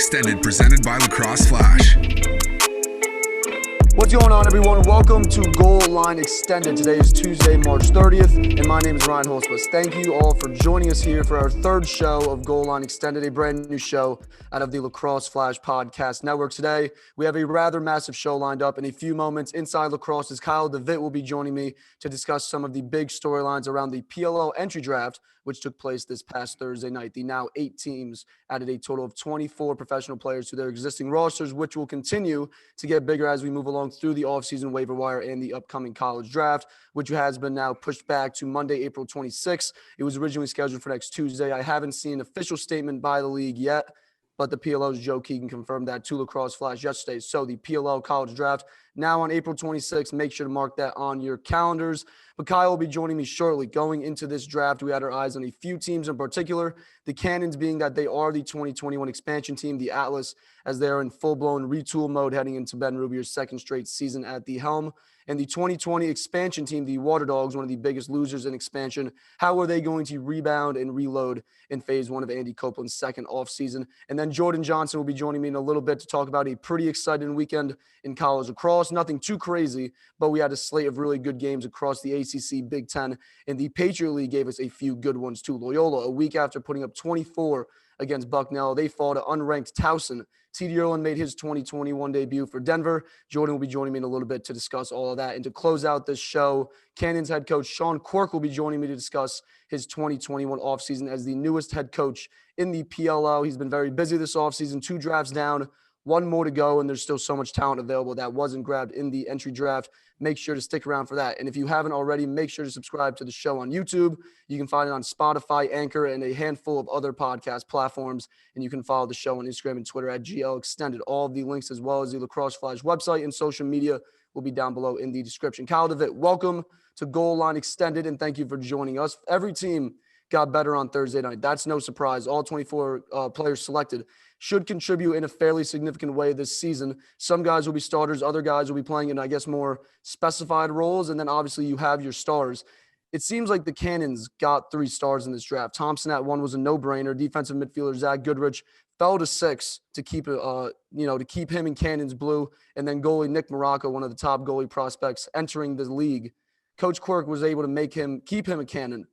Extended, presented by Lacrosse Flash. What's going on, everyone? Welcome to Goal Line Extended. Today is Tuesday, March 30th, and my name is Ryan Hulsebos. Thank you all for joining us here for our third show of Goal Line Extended, a brand new show out of the Lacrosse Flash podcast network. Today, we have a rather massive show lined up. In a few moments, Inside Lacrosse's Kyle Devitte will be joining me to discuss some of the big storylines around the PLL Entry Draft, which took place this past Thursday night. The now 8 teams added a total of 24 professional players to their existing rosters, which will continue to get bigger as we move along through the offseason waiver wire and the upcoming college draft, which has been now pushed back to Monday, April 26th. It was originally scheduled for next Tuesday. I haven't seen an official statement by the league yet, but the PLL's Joe Keegan confirmed that to Lacrosse Flash yesterday. So the PLL college draft now on April 26th. Make sure to mark that on your calendars. But Kyle will be joining me shortly. Going into this draft, we had our eyes on a few teams in particular. The Cannons being that they are the 2021 expansion team, the Atlas, as they are in full-blown retool mode heading into Ben Rubier's second straight season at the helm. And the 2020 expansion team, the Water Dogs, one of the biggest losers in expansion. How are they going to rebound and reload in phase one of Andy Copeland's second offseason? And then Jordan Johnson will be joining me in a little bit to talk about a pretty exciting weekend in college lacrosse. Nothing too crazy, but we had a slate of really good games across the ACC, Big Ten, and the Patriot League gave us a few good ones too. Loyola, a week after putting up 24 against Bucknell, they fall to unranked Towson. TD Erlin made his 2021 debut for Denver. Jordan will be joining me in a little bit to discuss all of that. And to close out this show, Cannons head coach Sean Quirk will be joining me to discuss his 2021 offseason as the newest head coach in the PLL. He's been very busy this offseason, 2 drafts down, 1 more to go, and there's still so much talent available that wasn't grabbed in the entry draft. Make sure to stick around for that. And if you haven't already, make sure to subscribe to the show on YouTube. You can find it on Spotify, Anchor, and a handful of other podcast platforms. And you can follow the show on Instagram and Twitter at GL Extended. All of the links, as well as the Lacrosse Flash website and social media, will be down below in the description. Kyle Devitte, welcome to Goal Line Extended, and thank you for joining us. Every team got better on Thursday night. That's no surprise. All 24 players selected should contribute in a fairly significant way this season. Some guys will be starters. Other guys will be playing in, I guess, more specified roles. And then obviously you have your stars. It seems like the Cannons got 3 stars in this draft. Thompson at 1 was a no-brainer. Defensive midfielder Zach Goodrich fell to 6 to keep to keep him in Cannons blue. And then goalie Nick Morocco, one of the top goalie prospects entering the league. Coach Quirk was able to keep him a Cannon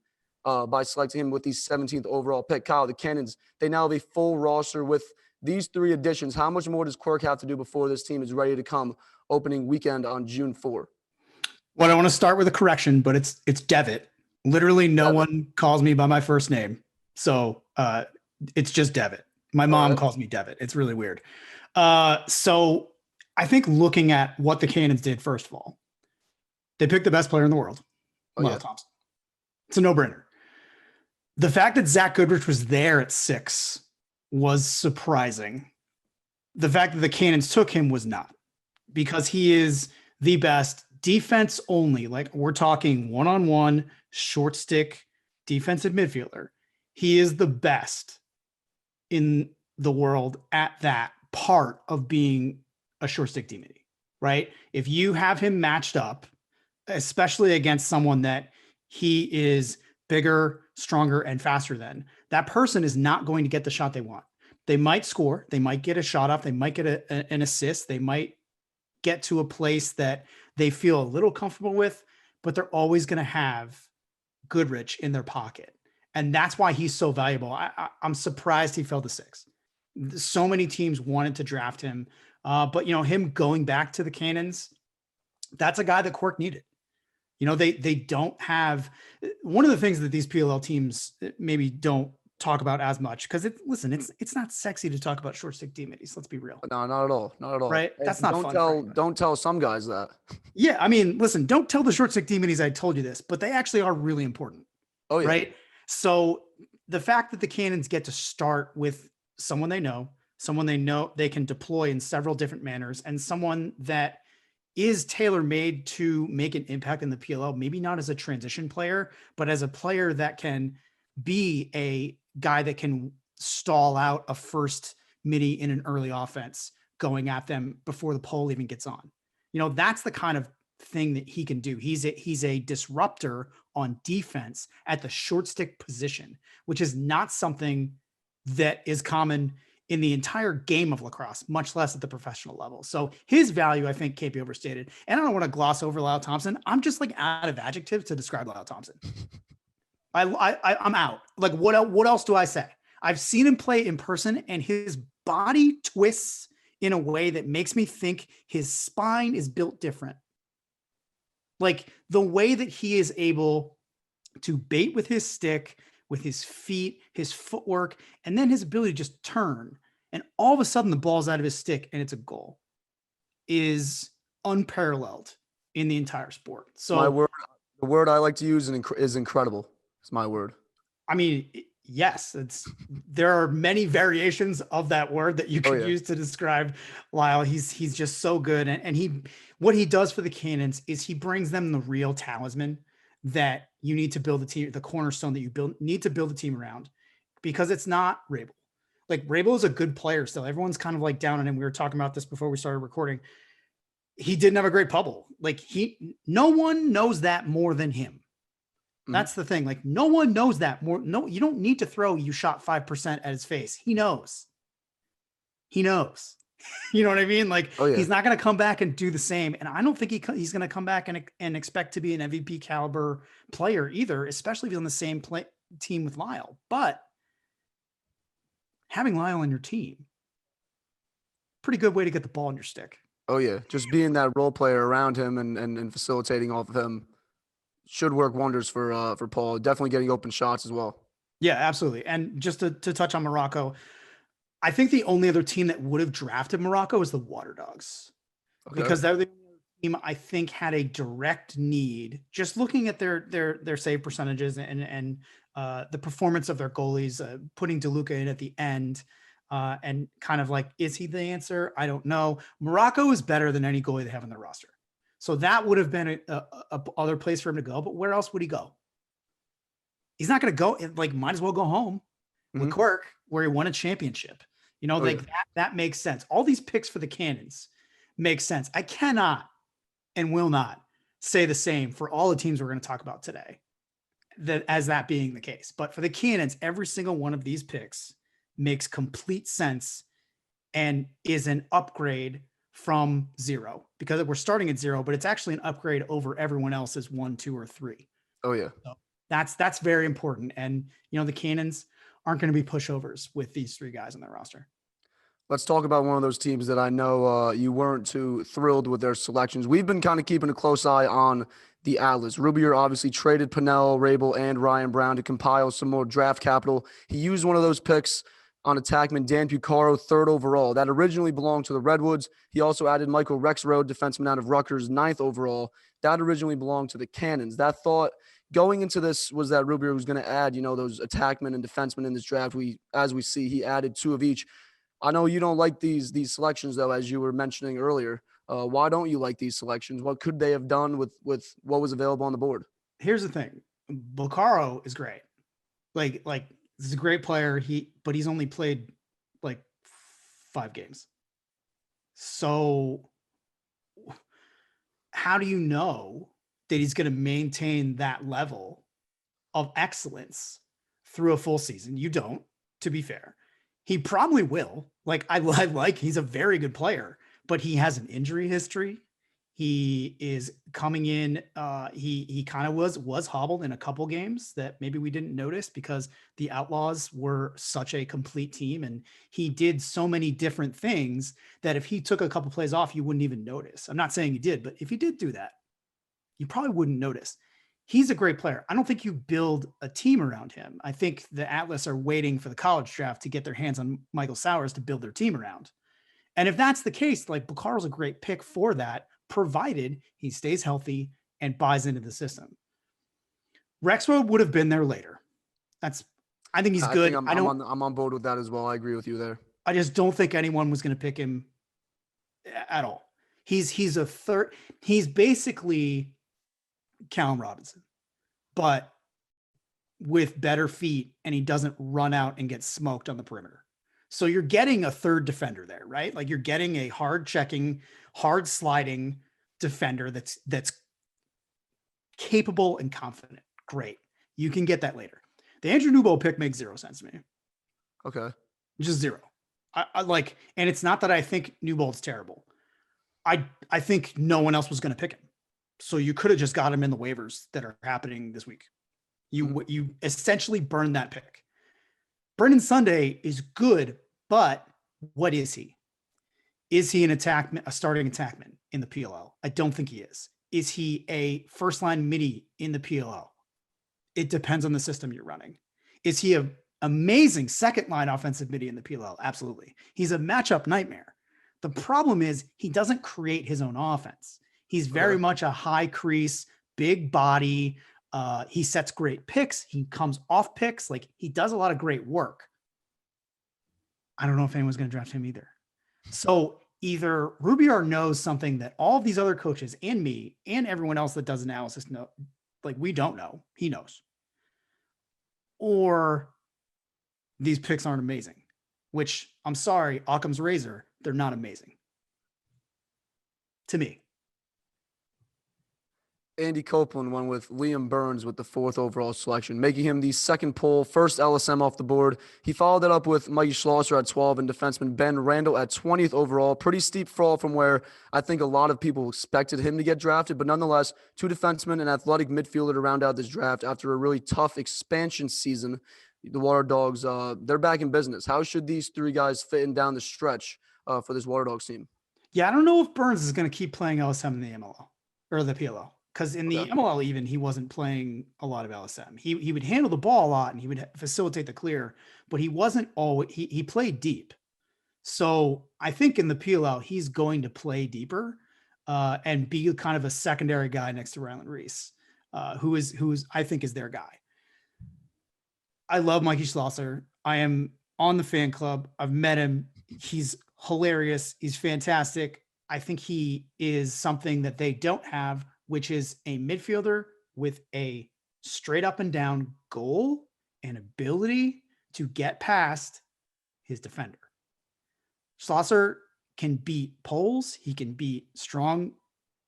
by selecting him with the 17th overall pick. Kyle, the Cannons, they now have a full roster with these 3 additions. How much more does Quirk have to do before this team is ready to come opening weekend on June 4? Well, I want to start with a correction, but it's Devitte. Literally no one calls me by my first name. So it's just Devitte. My mom calls me Devitte. It's really weird. So I think looking at what the Cannons did, first of all, they picked the best player in the world, Lyle Thompson. It's a no-brainer. The fact that Zach Goodrich was there at 6 was surprising. The fact that the Cannons took him was not, because he is the best defense only. Like, we're talking one-on-one, short stick defensive midfielder. He is the best in the world at that part of being a short stick DMD, right? If you have him matched up, especially against someone that he is bigger, stronger, and faster than, that person is not going to get the shot they want. They might score. They might get a shot off. They might get an assist. They might get to a place that they feel a little comfortable with, but they're always going to have Goodrich in their pocket. And that's why he's so valuable. I'm surprised he fell to 6. So many teams wanted to draft him. But, him going back to the Cannons, that's a guy that Quirk needed. They don't have one of the things that these PLL teams maybe don't talk about as much, because it's not sexy to talk about short stick DMDs. Let's be real. No, not at all. Not at all. Right? That's not fun. Don't tell some guys that. Yeah, I mean, listen, don't tell the short stick DMDs I told you this, but they actually are really important. Oh, yeah. Right? So the fact that the Cannons get to start with someone they know they can deploy in several different manners, and someone that is tailor-made to make an impact in the PLL, maybe not as a transition player, but as a player that can be a guy that can stall out a first midi in an early offense going at them before the pole even gets on. That's the kind of thing that he can do. He's a disruptor on defense at the short stick position, which is not something that is common in the entire game of lacrosse, much less at the professional level. So his value, I think, can't be overstated. And I don't want to gloss over Lyle Thompson. I'm just like out of adjectives to describe Lyle Thompson. I'm out. Like what else do I say? I've seen him play in person, and his body twists in a way that makes me think his spine is built different. Like the way that he is able to bait with his stick, with his feet, his footwork, and then his ability to just turn. And all of a sudden the ball's out of his stick and it's a goal is unparalleled in the entire sport. So the word I like to use is incredible. It's my word. I mean, yes, there are many variations of that word that you could use to describe Lyle. He's just so good. And what he does for the Cannons is he brings them the real talisman that you need to build the team, the cornerstone that you need to build a team around, because it's not Rabel. Like Rabel is a good player still. Everyone's kind of like down on him. We were talking about this before we started recording. He didn't have a great bubble. Like no one knows that more than him. That's the thing. Like no one knows that more. No, you don't need to throw, you shot 5% at his face. He knows. You know what I mean? Like he's not going to come back and do the same. And I don't think he's going to come back and expect to be an MVP caliber player either, especially if he's on the same team with Lyle. But having Lyle on your team, pretty good way to get the ball in your stick. Oh yeah. Just being that role player around him and facilitating off of him should work wonders for Paul. Definitely getting open shots as well. Yeah, absolutely. And just to touch on Morocco, I think the only other team that would have drafted Morocco is the Water Dogs, because they're the team I think had a direct need. Just looking at their save percentages and the performance of their goalies, putting DeLuca in at the end, and kind of like, is he the answer? I don't know. Morocco is better than any goalie they have on their roster, so that would have been a other place for him to go. But where else would he go? He's not going to go. Like, might as well go home with Quirk, where he won a championship. That makes sense. All these picks for the Cannons make sense. I cannot and will not say the same for all the teams we're going to talk about today, that being the case. But for the Cannons, every single one of these picks makes complete sense and is an upgrade from zero, because we're starting at zero, but it's actually an upgrade over everyone else's 1, 2, or 3. Oh yeah. So that's very important. And, the Cannons aren't going to be pushovers with these 3 guys on their roster. Let's talk about one of those teams that I know you weren't too thrilled with their selections. We've been kind of keeping a close eye on the Atlas. Rubier obviously traded Pennell, Rabel, and Ryan Brown to compile some more draft capital. He used one of those picks on attackman Dan Pucaro, 3rd overall. That originally belonged to the Redwoods. He also added Michael Rexroad, defenseman out of Rutgers, 9th overall. That originally belonged to the Cannons. That thought going into this was that Rubier was going to add, those attackmen and defensemen in this draft. As we see, he added 2 of each. I know you don't like these selections, though, as you were mentioning earlier. Why don't you like these selections? What could they have done with what was available on the board? Here's the thing. Bocaro is great. Like he's a great player. But he's only played like 5 games. So how do you know that he's going to maintain that level of excellence through a full season? You don't, to be fair. He probably will. Like he's a very good player, but he has an injury history. He is coming in. He kind of was hobbled in a couple games that maybe we didn't notice because the Outlaws were such a complete team, and he did so many different things that if he took a couple plays off, you wouldn't even notice. I'm not saying he did, but if he did do that, you probably wouldn't notice. He's a great player. I don't think you build a team around him. I think the Atlas are waiting for the college draft to get their hands on Michael Sowers to build their team around. And if that's the case, like Bucaro's a great pick for that, provided he stays healthy and buys into the system. Rexroad would have been there later. I think he's good. I'm on board with that as well. I agree with you there. I just don't think anyone was going to pick him at all. He's basically Callum Robinson, but with better feet, and he doesn't run out and get smoked on the perimeter. So you're getting a 3rd defender there, right? Like you're getting a hard checking, hard sliding defender that's capable and confident. Great. You can get that later. The Andrew Newbo pick makes 0 sense to me. Okay. Just 0. I like, and it's not that I think Newbold's terrible. I think no one else was going to pick him. So you could have just got him in the waivers that are happening this week. You essentially burned that pick. Brendan Sunday is good, but what is he? Is he a starting attackman in the PLL? I don't think he is. Is he a first line midi in the PLL? It depends on the system you're running. Is he an amazing second line offensive midi in the PLL? Absolutely. He's a matchup nightmare. The problem is he doesn't create his own offense. He's very much a high crease, big body. He sets great picks. He comes off picks. Like, he does a lot of great work. I don't know if anyone's going to draft him either. So either Rubiar knows something that all of these other coaches and me and everyone else that does analysis know, like, we don't know. He knows. Or these picks aren't amazing, which, I'm sorry, Occam's razor, they're not amazing to me. Andy Copeland went with Liam Burns with the 4th overall selection, making him the second pull, first LSM off the board. He followed that up with Mikey Schlosser at 12 and defenseman Ben Randall at 20th overall. Pretty steep fall from where I think a lot of people expected him to get drafted, but nonetheless, 2 defensemen and athletic midfielder to round out this draft after a really tough expansion season. The Water Dogs, they're back in business. How should these 3 guys fit in down the stretch for this Water Dogs team? Yeah, I don't know if Burns is going to keep playing LSM in the MLL or the PLL. Because in the MLL, even, he wasn't playing a lot of LSM. He would handle the ball a lot and he would facilitate the clear, but he wasn't always, he played deep. So I think in the PLL, he's going to play deeper and be kind of a secondary guy next to Ryland Reese, who is I think is their guy. I love Mikey Schlosser. I am on the fan club. I've met him. He's hilarious. He's fantastic. I think he is something that they don't have, which is a midfielder with a straight up and down goal and ability to get past his defender. Schlosser can beat poles. He can beat strong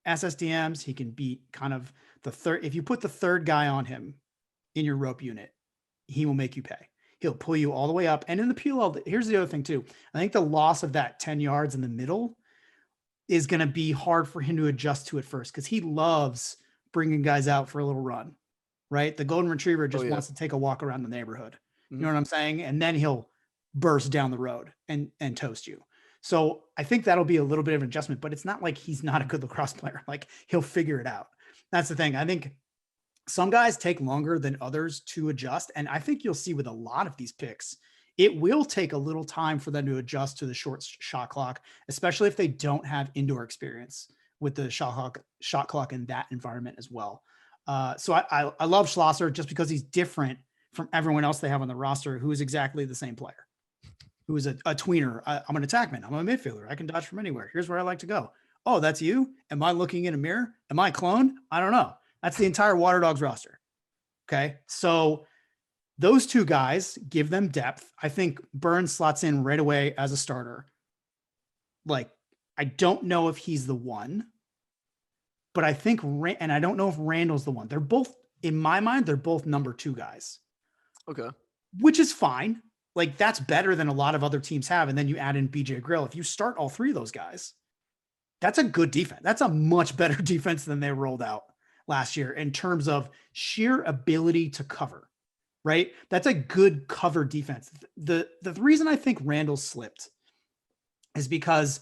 SSDMs. He can beat kind of the third. If you put the third guy on him in your rope unit, he will make you pay. He'll pull you all the way up. And in the PLL, here's the other thing too. I think the loss of that 10 yards in the middle is going to be hard for him to adjust to at first, because he loves bringing guys out for a little run, right? The golden retriever just wants to take a walk around the neighborhood. You know what I'm saying? And then he'll burst down the road and toast you. So I think that'll be a little bit of an adjustment, but it's not like he's not a good lacrosse player. Like, he'll figure it out. That's the thing. I think some guys take longer than others to adjust. And I think you'll see with a lot of these picks, it will take a little time for them to adjust to the short shot clock, especially if they don't have indoor experience with the shot clock in that environment as well. So I love Schlosser just because he's different from everyone else they have on the roster, who is exactly the same player, who is a tweener. I'm an attackman. I'm a midfielder. I can dodge from anywhere. Here's where I like to go. Oh, that's you? Am I looking in a mirror? Am I a clone? I don't know. That's the entire Water Dogs roster. Okay. So those 2 guys give them depth. I think Burns slots in right away as a starter. Like, I don't know if he's the one, but I think, and I don't know if Randall's the one. They're both, in my mind, they're both number 2 guys. Okay. Which is fine. Like, that's better than a lot of other teams have. And then you add in BJ Grill. If you start all 3 of those guys, that's a good defense. That's a much better defense than they rolled out last year in terms of sheer ability to cover. Right? That's a good cover defense. The reason I think Randall slipped is because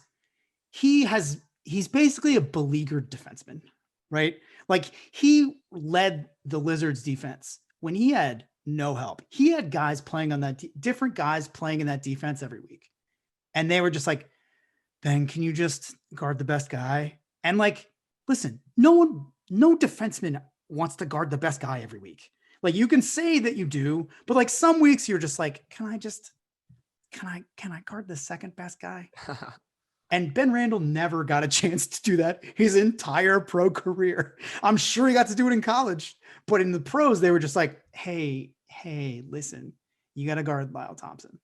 he's basically a beleaguered defenseman, right? Like, he led the Lizards defense when he had no help. He had guys playing on that, different guys playing in that defense every week. And they were just like, Ben, can you just guard the best guy? And like, listen, no defenseman wants to guard the best guy every week. Like, you can say that you do, but like, some weeks you're just like, can I guard the second best guy? And Ben Randall never got a chance to do that his entire pro career. I'm sure he got to do it in college, but in the pros, they were just like, hey, listen, you got to guard Lyle Thompson.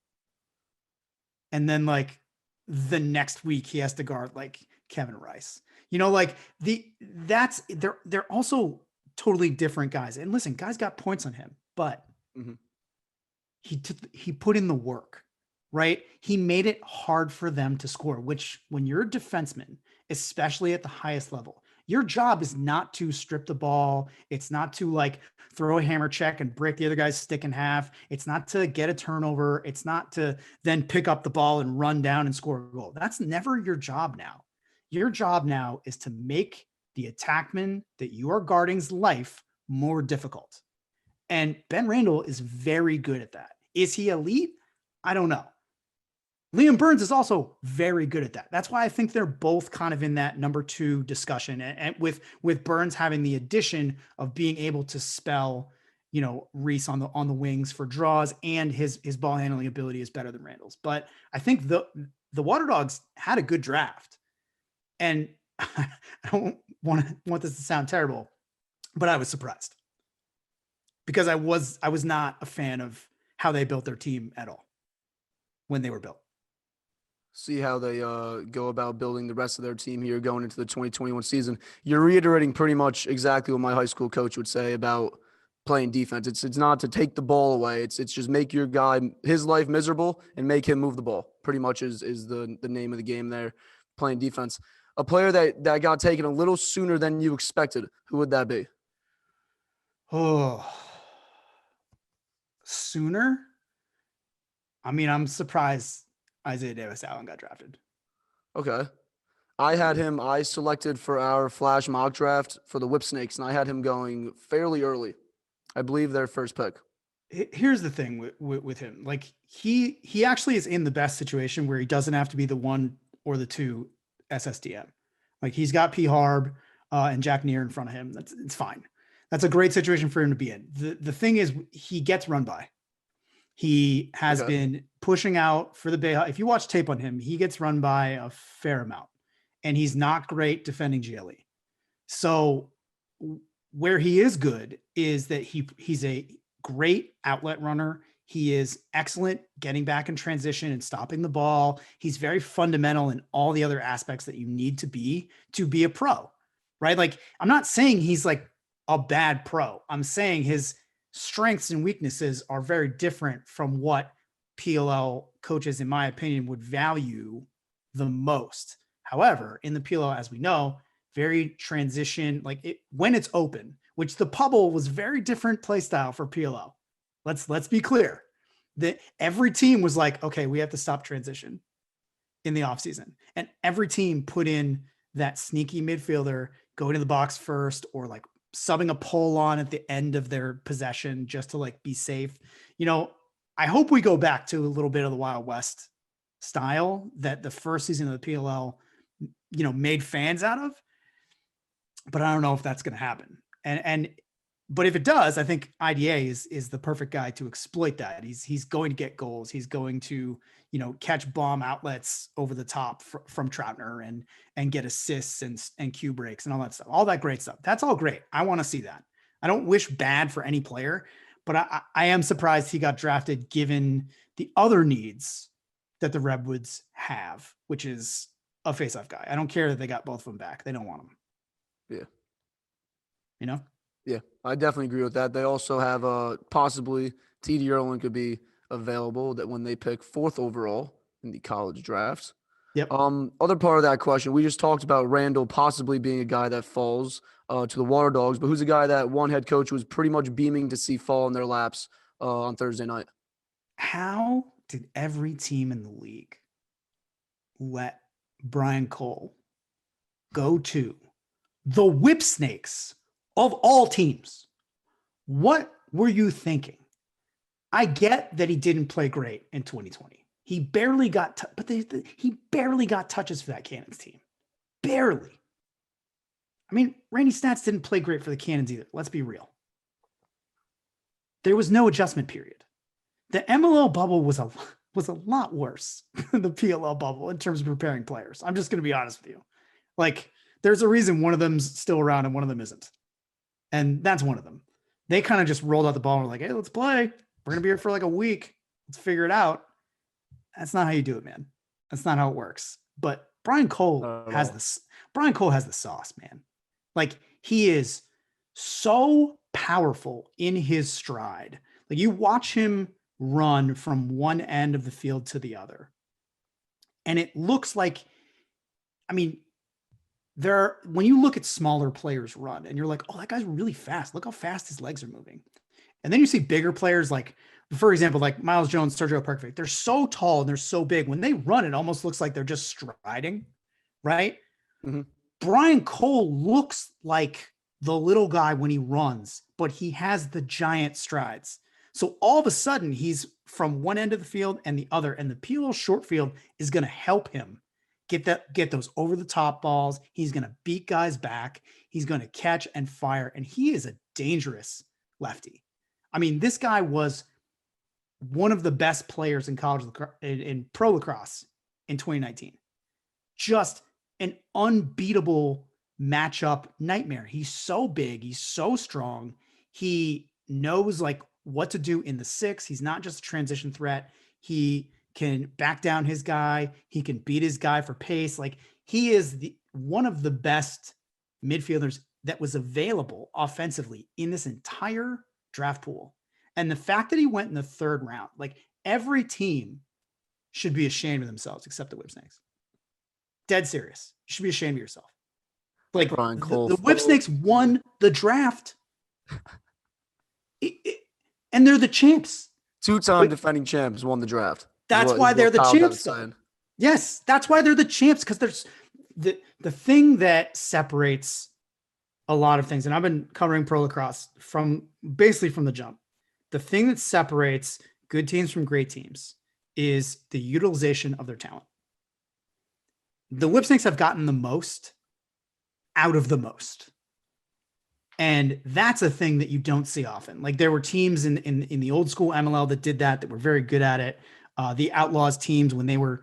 And then like the next week he has to guard like Kevin Rice, like they're also totally different guys. And listen, guys got points on him, but he put in the work, right? He made it hard for them to score, which when you're a defenseman, especially at the highest level, your job is not to strip the ball. It's not to like throw a hammer check and break the other guy's stick in half. It's not to get a turnover. It's not to then pick up the ball and run down and score a goal. That's never your job now. Your job now is to make the attackman that you are guarding's life more difficult. And Ben Randall is very good at that. Is he elite? I don't know. Liam Burns is also very good at that. That's why I think they're both kind of in that number 2 discussion. And with Burns having the addition of being able to spell, Reese on the wings for draws, and his ball handling ability is better than Randall's. But I think the Water Dogs had a good draft. And I don't want this to sound terrible, but I was surprised because I was not a fan of how they built their team at all when they were built. See how they go about building the rest of their team here going into the 2021 season. You're reiterating pretty much exactly what my high school coach would say about playing defense. It's not to take the ball away. It's just make your guy, his life miserable, and make him move the ball. Pretty much is the name of the game there, playing defense. A player that got taken a little sooner than you expected, who would that be? Oh, sooner? I mean, I'm surprised Isaiah Davis-Allen got drafted. Okay. I selected for our Flash mock draft for the Whip Snakes, and I had him going fairly early. I believe their first pick. Here's the thing with him. Like he actually is in the best situation where he doesn't have to be the 1 or the 2 SSDM. Like he's got P. Harb and Jack Neer in front of him. It's fine. That's a great situation for him to be in. The thing is he gets run by. He has been pushing out for the Bay. If you watch tape on him, he gets run by a fair amount, and he's not great defending GLE. So where he is good is that he's a great outlet runner. He is excellent getting back in transition and stopping the ball. He's very fundamental in all the other aspects that you need to be a pro, right? Like I'm not saying he's like a bad pro. I'm saying his strengths and weaknesses are very different from what PLL coaches, in my opinion, would value the most. However, in the PLL, as we know, very transition, when it's open, which the Pubble was very different play style for PLL. Let's be clear that every team was like, okay, we have to stop transition in the offseason. And every team put in that sneaky midfielder going to the box first, or like subbing a pole on at the end of their possession just to like be safe. I hope we go back to a little bit of the Wild West style that the first season of the PLL, made fans out of, but I don't know if that's going to happen. But if it does, I think IDA is the perfect guy to exploit that. He's going to get goals. He's going to, catch bomb outlets over the top from Troutner and get assists and cue breaks and all that stuff, all that great stuff. That's all great. I want to see that. I don't wish bad for any player, but I am surprised he got drafted given the other needs that the Redwoods have, which is a face-off guy. I don't care that they got both of them back. They don't want him. Yeah. Yeah, I definitely agree with that. They also have possibly TD Erlin could be available that when they pick 4th overall in the college drafts. Yep. Other part of that question, we just talked about Randall possibly being a guy that falls to the Water Dogs, but who's a guy that one head coach was pretty much beaming to see fall in their laps on Thursday night? How did every team in the league let Brian Cole go to the Whip Snakes of all teams? What were you thinking? I get that he didn't play great in 2020. He barely got, he barely got touches for that Cannons team. Barely. I mean, Randy Stats didn't play great for the Cannons either. Let's be real. There was no adjustment period. The MLL bubble was a lot worse than the PLL bubble in terms of preparing players. I'm just going to be honest with you. Like, there's a reason one of them's still around and one of them isn't. And that's one of them. They kind of just rolled out the ball and were like, hey, let's play. We're going to be here for like a week. Let's figure it out. That's not how you do it, man. That's not how it works. But Brian Cole has this. Brian Cole has the sauce, man. Like, he is so powerful in his stride. Like, you watch him run from one end of the field to the other. And it looks like, I mean, when you look at smaller players run and you're like, oh, that guy's really fast. Look how fast his legs are moving. And then you see bigger players like, for example, like Miles Jones, Sergio Parkvik. They're so tall and they're so big. When they run, it almost looks like they're just striding, right? Mm-hmm. Brian Cole looks like the little guy when he runs, but he has the giant strides. So all of a sudden, he's from one end of the field and the other, and the PLL short field is going to help him get those over the top balls. He's going to beat guys back. He's going to catch and fire, and he is a dangerous lefty. I mean, this guy was one of the best players in college in pro lacrosse in 2019. Just an unbeatable matchup nightmare. He's so big. He's so strong. He knows like what to do in the six. He's not just a transition threat. He can back down his guy. He can beat his guy for pace. Like he is one of the best midfielders that was available offensively in this entire draft pool. And the fact that he went in the third round, like every team should be ashamed of themselves except the Whipsnakes. Dead serious. You should be ashamed of yourself. Like Brian Cole, the Whipsnakes won the draft. And they're the champs. Two-time defending champs won the draft. That's why they're the champs. Yes, that's why they're the champs, because there's the thing that separates a lot of things, and I've been covering pro lacrosse from the jump. The thing that separates good teams from great teams is the utilization of their talent. The Whipsnakes have gotten the most out of the most. And that's a thing that you don't see often. Like there were teams in the old school MLL that did that were very good at it. The Outlaws teams, when they were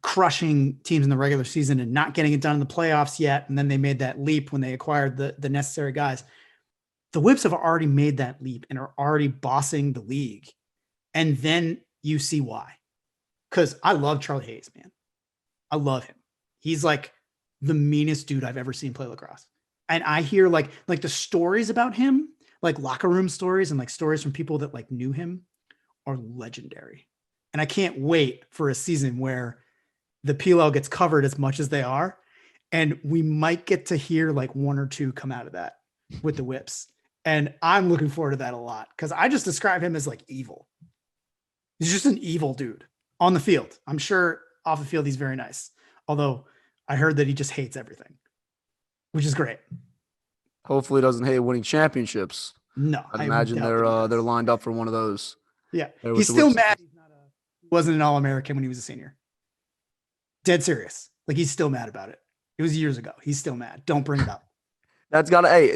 crushing teams in the regular season and not getting it done in the playoffs yet, and then they made that leap when they acquired the necessary guys. The Whips have already made that leap and are already bossing the league. And then you see why. Because I love Charlie Hayes, man. I love him. He's like the meanest dude I've ever seen play lacrosse. And I hear like the stories about him, like locker room stories and like stories from people that like knew him are legendary. And I can't wait for a season where the PLL gets covered as much as they are. And we might get to hear like one or two come out of that with the Whips. And I'm looking forward to that a lot because I just describe him as like evil. He's just an evil dude on the field. I'm sure off the field, he's very nice. Although I heard that he just hates everything, which is great. Hopefully he doesn't hate winning championships. No, I imagine they're lined up for one of those. Yeah. He's still mad. He wasn't an All-American when he was a senior. Dead serious. Like he's still mad about it. It was years ago. He's still mad. Don't bring it up.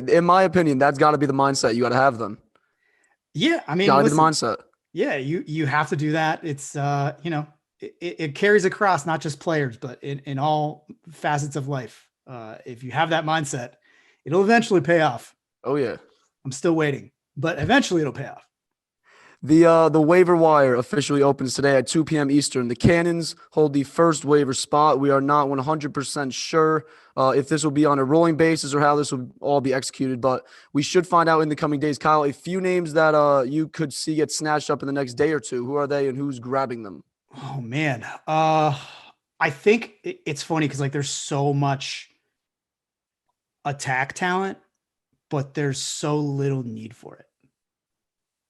In my opinion, that's got to be the mindset you got to have then. Yeah. I mean, got to be the mindset. Yeah. You have to do that. It's, it carries across not just players, but in all facets of life. If you have that mindset, it'll eventually pay off. Oh yeah. I'm still waiting, but eventually it'll pay off. The waiver wire officially opens today at 2 p.m. Eastern. The Cannons hold the first waiver spot. We are not 100% sure if this will be on a rolling basis or how this will all be executed, but we should find out in the coming days. Kyle, a few names that you could see get snatched up in the next day or two. Who are they and who's grabbing them? Oh, man. I think it's funny because like there's so much attack talent, but there's so little need for it.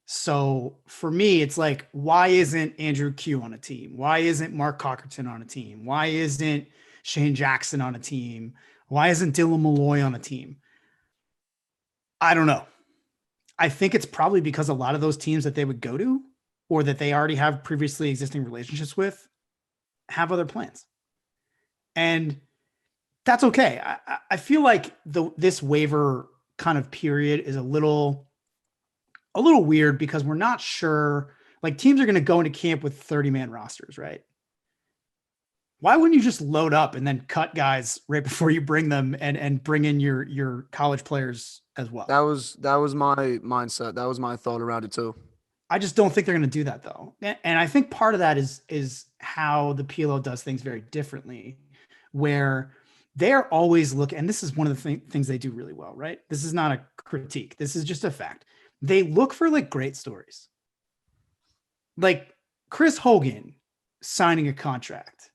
So for me, it's like, why isn't Andrew Q on a team? Why isn't Mark Cockerton on a team? Why isn't Shane Jackson on a team? Why isn't Dylan Malloy on a team? I don't know. I think it's probably because a lot of those teams that they would go to or that they already have previously existing relationships with have other plans. And that's okay. I feel like this waiver kind of period is a little weird because we're not sure, like teams are going to go into camp with 30-man rosters, right? Why wouldn't you just load up and then cut guys right before you bring them and bring in your college players as well? That was my mindset. That was my thought around it too. I just don't think they're going to do that though. And I think part of that is how the PLO does things very differently, where they're always looking, and this is one of the things they do really well, right? This is not a critique. This is just a fact. They look for like great stories. like Chris Hogan signing a contract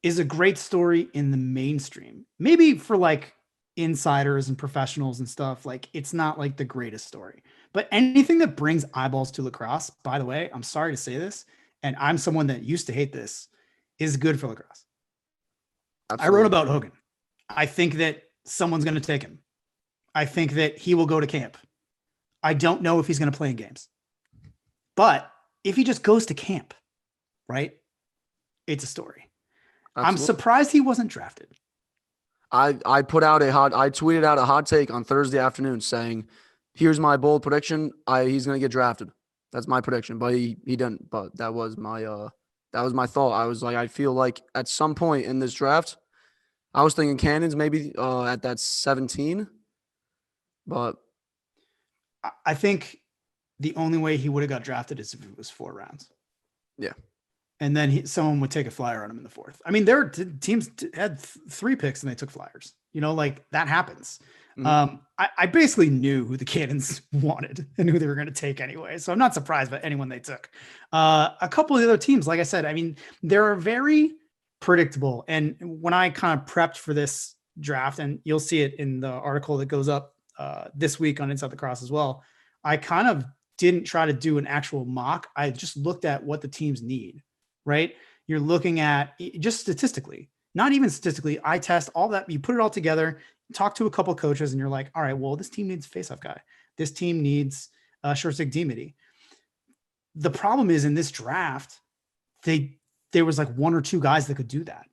is a great story in the mainstream. Maybe for like insiders and professionals and stuff, like it's not like the greatest story. But anything that brings eyeballs to lacrosse, by the way, I'm sorry to say this, and I'm someone that used to hate this, is good for lacrosse. Absolutely. I wrote about Hogan. I think that someone's going to take him. I think that he will go to camp. I don't know if he's going to play in games. But if he just goes to camp, right? It's a story. Absolutely. I'm surprised he wasn't drafted. I tweeted out a hot take on Thursday afternoon saying, here's my bold prediction. He's going to get drafted. That's my prediction, but he didn't. But that was my thought. I was like, I feel like at some point in this draft, I was thinking Cannons maybe at that 17, but I think the only way he would have got drafted is if it was 4 rounds. Yeah. And then someone would take a flyer on him in the 4th. I mean, their teams had 3 picks and they took flyers. Like that happens. Mm-hmm. I basically knew who the Cannons wanted and who they were going to take anyway. So I'm not surprised by anyone they took. A couple of the other teams, like I said, I mean, they're very predictable. And when I kind of prepped for this draft, and you'll see it in the article that goes up this week on Inside Lacrosse as well, I kind of didn't try to do an actual mock. I just looked at what the teams need, right? You're looking at just statistically, not even statistically, eye test, all that. You put it all together, talk to a couple of coaches, and you're like, all right, well, this team needs a faceoff guy. This team needs a short stick D-midi. The problem is in this draft, there was like 1 or 2 guys that could do that.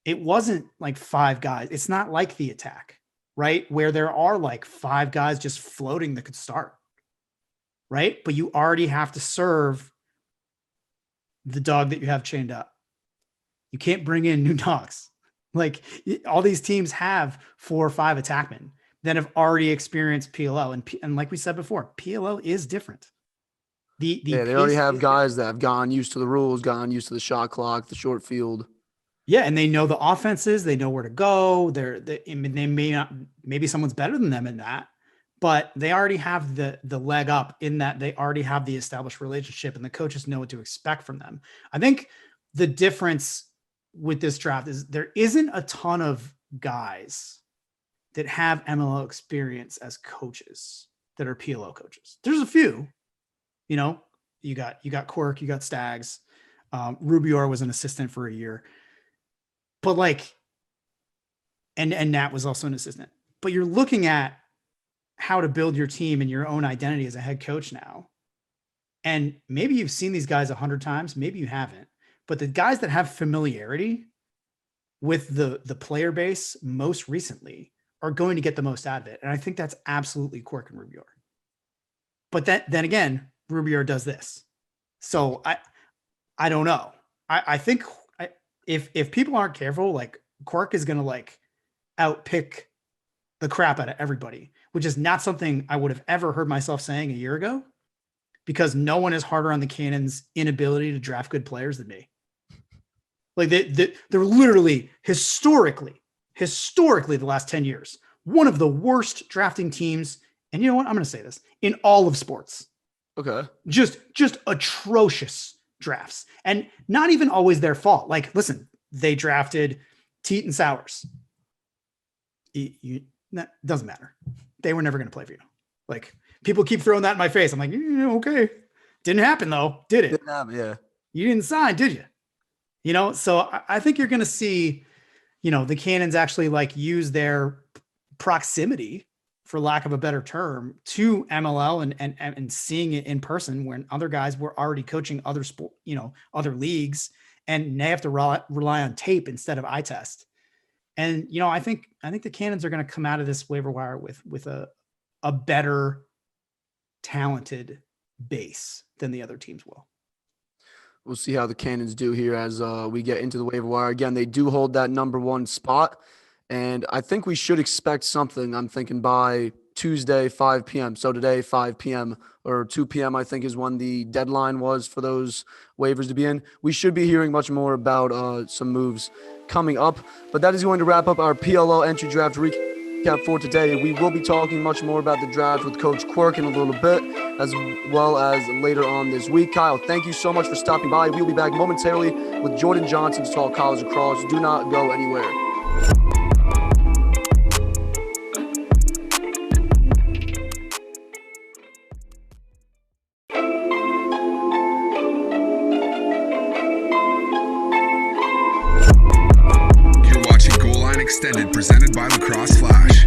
It wasn't like 5 guys. It's not like the attack, right? Where there are like 5 guys just floating that could start, right? But you already have to serve the dog that you have chained up. You can't bring in new dogs. Like all these teams have 4 or 5 attackmen that have already experienced PLL. And like we said before, PLL is different. They already have guys that have gotten used to the rules, gotten used to the shot clock, the short field. Yeah, and they know the offenses. They know where to go. They may not. Maybe someone's better than them in that, but they already have the leg up in that they already have the established relationship, and the coaches know what to expect from them. I think the difference with this draft is there isn't a ton of guys that have MLO experience as coaches that are PLO coaches. There's a few. You got Quirk, you got Staggs. Rubior was an assistant for a year. But like, and Nat was also an assistant. But you're looking at how to build your team and your own identity as a head coach now. And maybe you've seen these guys 100 times, maybe you haven't. But the guys that have familiarity with the player base most recently are going to get the most out of it. And I think that's absolutely Quirk and Rubior. But then again, Rubior does this. So I don't know. I think if people aren't careful, like Quirk is going to like outpick the crap out of everybody, which is not something I would have ever heard myself saying a year ago, because no one is harder on the Cannons' inability to draft good players than me. Like they're literally historically the last 10 years, one of the worst drafting teams. And you know what? I'm going to say this in all of sports. Okay. Just atrocious drafts, and not even always their fault. Like, listen, they drafted Teat and Sowers. That doesn't matter. They were never going to play for you. Like, people keep throwing that in my face. I'm like, okay. Didn't happen though, did it? Didn't happen, yeah. You didn't sign, did you? So I think you're going to see, the Cannons actually like use their proximity, for lack of a better term, to MLL and seeing it in person when other guys were already coaching other sport, other leagues, and they have to rely on tape instead of eye test. And, I think the Cannons are going to come out of this waiver wire with a better talented base than the other teams will. We'll see how the Cannons do here as we get into the waiver wire. Again, they do hold that number 1 spot. And I think we should expect something, I'm thinking, by Tuesday, 5 p.m. So today, 5 p.m. or 2 p.m., I think, is when the deadline was for those waivers to be in. We should be hearing much more about some moves coming up. But that is going to wrap up our PLL Entry Draft recap. recap for today. We will be talking much more about the draft with Coach Quirk in a little bit, as well as later on this week. Kyle, thank you so much for stopping by. We'll be back momentarily with Jordan Johnson to talk college lacrosse. Do not go anywhere. Extended, presented by Lacrosse Flash.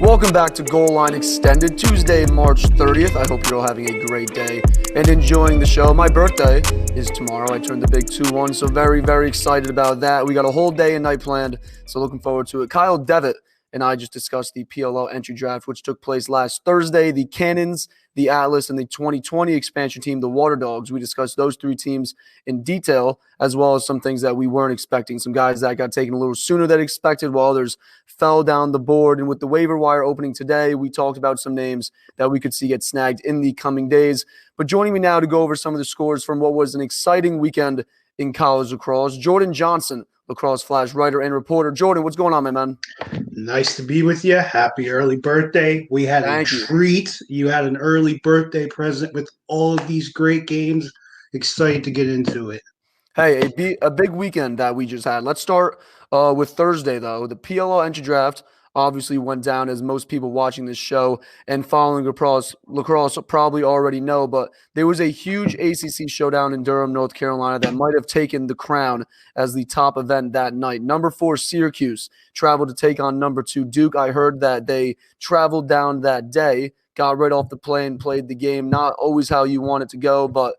Welcome back to Goal Line Extended, Tuesday, March 30th. I hope you're all having a great day and enjoying the show. My birthday is tomorrow. I turned the big 2-1, so very, very excited about that. We got a whole day and night planned, so looking forward to it. Kyle Devitte and I just discussed the PLL Entry Draft, which took place last Thursday. The Cannons, the Atlas, and the 2020 expansion team, the Water Dogs. We discussed those three teams in detail, as well as some things that we weren't expecting. Some guys that got taken a little sooner than expected, while others fell down the board. And with the waiver wire opening today, we talked about some names that we could see get snagged in the coming days. But joining me now to go over some of the scores from what was an exciting weekend in college lacrosse, Jordan Johnson, Lacrosse Flash writer and reporter. Jordan, what's going on, my man? Nice to be with you. Happy early birthday. We had a treat. You had an early birthday present with all of these great games. Excited to get into it. Hey, a big weekend that we just had. Let's start with Thursday, though. The PLL Entry Draft obviously went down, as most people watching this show and following lacrosse probably already know, but there was a huge ACC showdown in Durham, North Carolina that might have taken the crown as the top event that night. Number 4, Syracuse, traveled to take on number 2, Duke. I heard that they traveled down that day, got right off the plane, played the game. Not always how you want it to go, but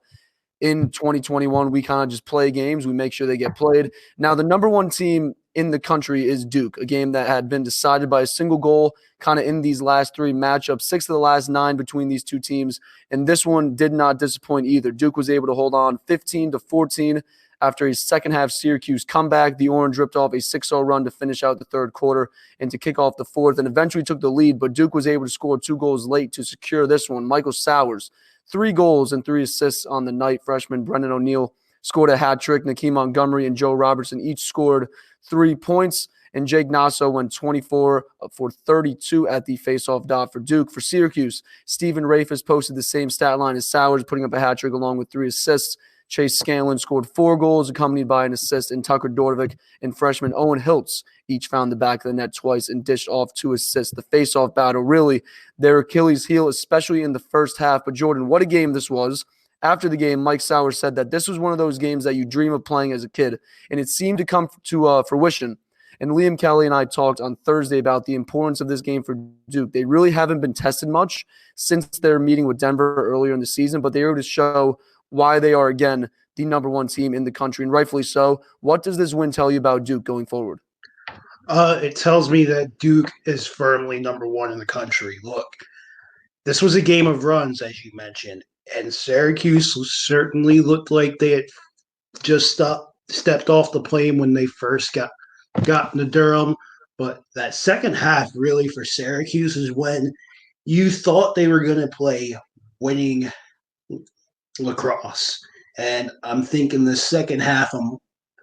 in 2021, we kind of just play games. We make sure they get played. Now, the number 1 team in the country is Duke, a game that had been decided by a single goal kind of in these last 3 matchups, 6 of the last 9 between these two teams, and this one did not disappoint either. Duke was able to hold on 15-14 after a second-half Syracuse comeback. The Orange ripped off a 6-0 run to finish out the third quarter and to kick off the fourth, and eventually took the lead, but Duke was able to score 2 goals late to secure this one. Michael Sowers, 3 goals and 3 assists on the night. Freshman Brendan O'Neill scored a hat trick. Nakeem Montgomery and Joe Robertson each scored 3 points, and Jake Nasso went 24 for 32 at the faceoff dot for Duke. For Syracuse, Stephen Rafis posted the same stat line as Sowers, putting up a hat trick along with 3 assists. Chase Scanlon scored 4 goals, accompanied by an assist, and Tucker Dordovic and freshman Owen Hiltz each found the back of the net twice and dished off 2 assists. The faceoff battle, really their Achilles heel, especially in the first half. But Jordan, what a game this was. After the game, Mike Sowers said that this was one of those games that you dream of playing as a kid, and it seemed to come to fruition. And Liam Kelly and I talked on Thursday about the importance of this game for Duke. They really haven't been tested much since their meeting with Denver earlier in the season, but they were able to show why they are, again, the number 1 team in the country, and rightfully so. What does this win tell you about Duke going forward? It tells me that Duke is firmly number 1 in the country. Look, this was a game of runs, as you mentioned, and Syracuse certainly looked like they had just stepped off the plane when they first got into Durham. But that second half, really, for Syracuse is when you thought they were going to play winning lacrosse. And I'm thinking the second half,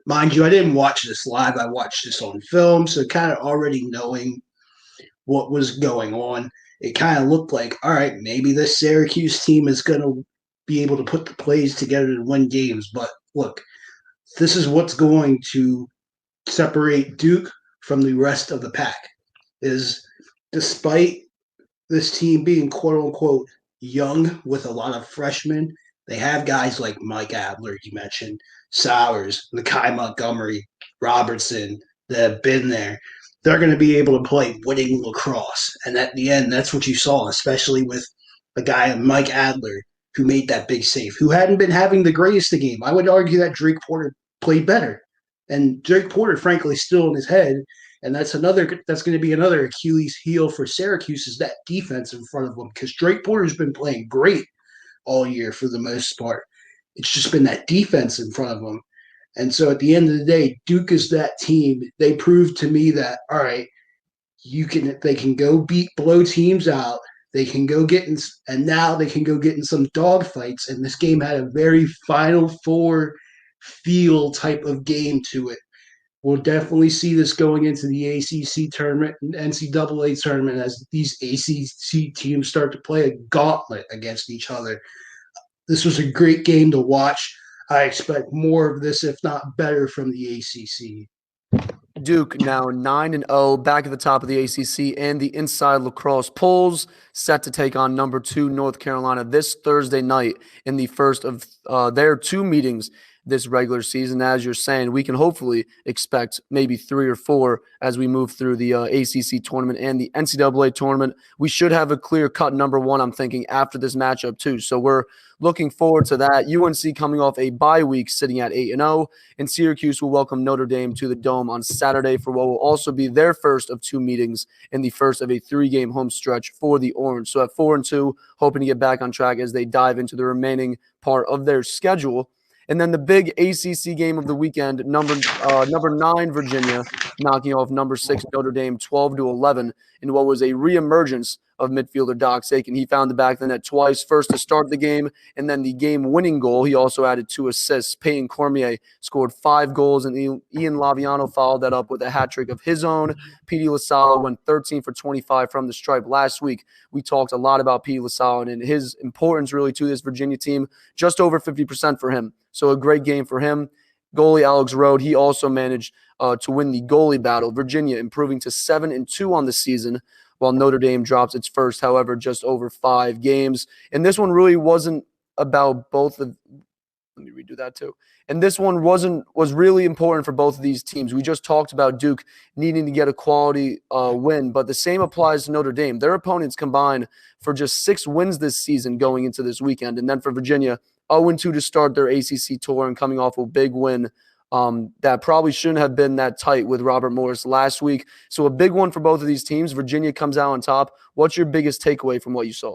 mind you, I didn't watch this live. I watched this on film, so kind of already knowing what was going on, it kind of looked like, all right, maybe this Syracuse team is going to be able to put the plays together to win games. But look, this is what's going to separate Duke from the rest of the pack, is despite this team being quote-unquote young with a lot of freshmen, they have guys like Mike Adler, you mentioned, Sowers, Nakeem Montgomery, Robertson, that have been there. They're going to be able to play winning lacrosse. And at the end, that's what you saw, especially with a guy, Mike Adler, who made that big save, who hadn't been having the greatest of game. I would argue that Drake Porter played better. And Drake Porter, frankly, still in his head. And that's going to be another Achilles heel for Syracuse, is that defense in front of them, because Drake Porter's been playing great all year for the most part. It's just been that defense in front of them. And so at the end of the day, Duke is that team. They proved to me that, all right, they can go blow teams out. They can go and now they can go get in some dog fights. And this game had a very Final Four feel type of game to it, we'll definitely see this going into the ACC tournament and NCAA tournament as these ACC teams start to play a gauntlet against each other. This was a great game to watch. I expect more of this, if not better, from the ACC. Duke now 9-0, back at the top of the ACC and the Inside Lacrosse polls, set to take on number 2 North Carolina this Thursday night in the first of their 2 meetings this regular season. As you're saying, we can hopefully expect maybe 3 or 4 as we move through the ACC tournament and the NCAA tournament. We should have a clear-cut number 1, I'm thinking, after this matchup too. So we're looking forward to that. UNC coming off a bye week, sitting at 8-0, and Syracuse will welcome Notre Dame to the Dome on Saturday for what will also be their first of 2 meetings in the first of a 3-game home stretch for the Orange. So at 4-2, hoping to get back on track as they dive into the remaining part of their schedule. And then the big ACC game of the weekend, number 9 Virginia knocking off number 6 Notre Dame 12-11 in what was a reemergence of midfielder Doc Sakin. He found the back of the net twice, first to start the game, and then the game-winning goal. He also added 2 assists. Peyton Cormier scored 5 goals, and Ian Laviano followed that up with a hat trick of his own. P.D. LaSalle went 13 for 25 from the stripe. Last week, we talked a lot about P.D. LaSalle and his importance really to this Virginia team, just over 50% for him. So a great game for him. Goalie Alex Rode, he also managed to win the goalie battle. Virginia improving to 7-2 on the season, while Notre Dame drops its first, however, just over 5 games. And this one really wasn't about both of – let me redo that too. And this one was really important for both of these teams. We just talked about Duke needing to get a quality win, but the same applies to Notre Dame. Their opponents combined for just 6 wins this season going into this weekend. And then for Virginia, 0-2 to start their ACC tour and coming off a big win that probably shouldn't have been that tight with Robert Morris last week. So a big one for both of these teams. Virginia comes out on top. What's your biggest takeaway from what you saw?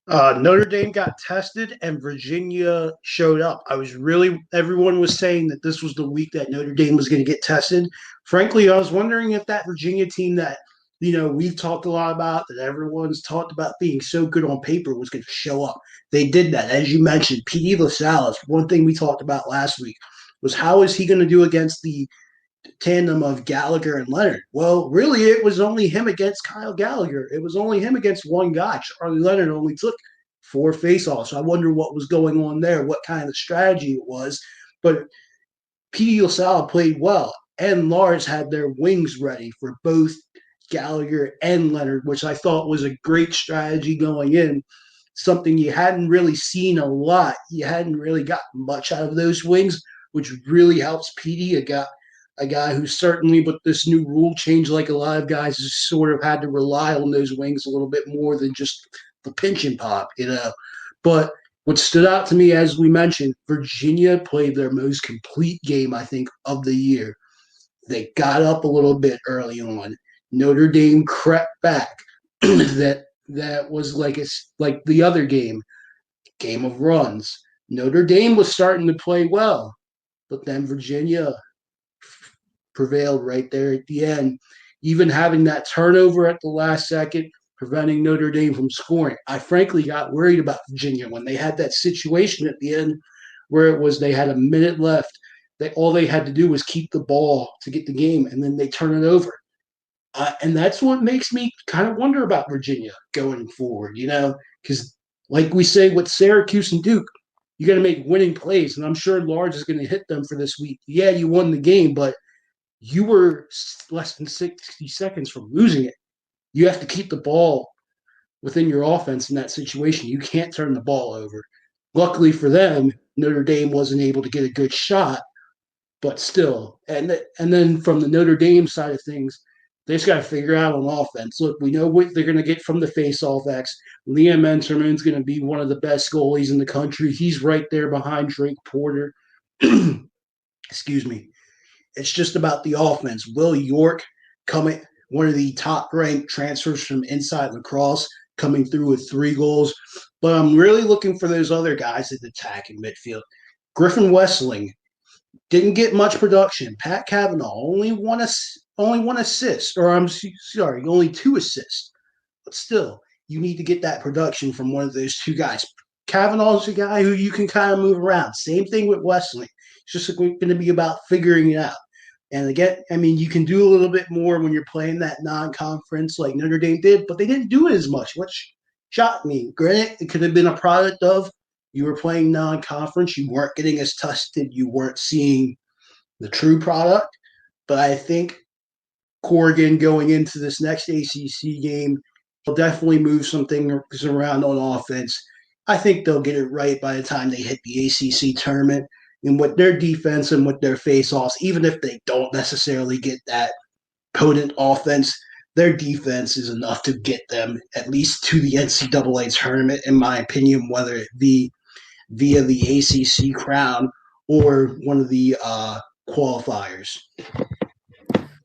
Notre Dame got tested and Virginia showed up. Everyone was saying that this was the week that Notre Dame was going to get tested. Frankly, I was wondering if that Virginia team that, we've talked a lot about, that everyone's talked about being so good on paper, was going to show up. They did that. As you mentioned, P.D. LaSalle, one thing we talked about last week was how is he going to do against the tandem of Gallagher and Leonard? Well, really, it was only him against Kyle Gallagher. It was only him against one guy. Charlie Leonard only took 4 faceoffs. So I wonder what was going on there, what kind of strategy it was. But P.D. LaSalle played well, and Lars had their wings ready for both Gallagher and Leonard, which I thought was a great strategy going in. Something you hadn't really seen a lot. You hadn't really gotten much out of those wings, which really helps PD, a guy who certainly, with this new rule change, like a lot of guys, has sort of had to rely on those wings a little bit more than just the pinch and pop, But what stood out to me, as we mentioned, Virginia played their most complete game, I think, of the year. They got up a little bit early on. Notre Dame crept back. that was like the other game of runs. Notre Dame was starting to play well, but then Virginia prevailed right there at the end, even having that turnover at the last second, preventing Notre Dame from scoring. I frankly got worried about Virginia when they had that situation at the end where it was they had a minute left. All they had to do was keep the ball to get the game, and then they turn it over. And that's what makes me kind of wonder about Virginia going forward, because like we say with Syracuse and Duke, you got to make winning plays, and I'm sure Lars is going to hit them for this week. Yeah, you won the game, but you were less than 60 seconds from losing it. You have to keep the ball within your offense in that situation. You can't turn the ball over. Luckily for them, Notre Dame wasn't able to get a good shot, but still. And then from the Notre Dame side of things, they just got to figure out on offense. Look, we know what they're going to get from the face-off X. Liam Enterman's going to be one of the best goalies in the country. He's right there behind Drake Porter. Excuse me. It's just about the offense. Will York, one of the top-ranked transfers from Inside Lacrosse, coming through with 3 goals. But I'm really looking for those other guys at the attacking midfield. Griffin Wessling didn't get much production. Pat Cavanaugh only one assist, or I'm sorry, only 2 assists. But still, you need to get that production from one of those 2 guys. Cavanaugh's a guy who you can kind of move around. Same thing with Wessling. It's just going to be about figuring it out. And again, I mean, you can do a little bit more when you're playing that non-conference like Notre Dame did, but they didn't do it as much, which shocked me. Granted, it could have been a product of you were playing non-conference, you weren't getting as tested, you weren't seeing the true product. But I think Corrigan going into this next ACC game will definitely move some things around on offense. I think they'll get it right by the time they hit the ACC tournament. And with their defense and with their face-offs, even if they don't necessarily get that potent offense, their defense is enough to get them at least to the NCAA tournament, in my opinion, whether it be via the ACC crown or one of the qualifiers.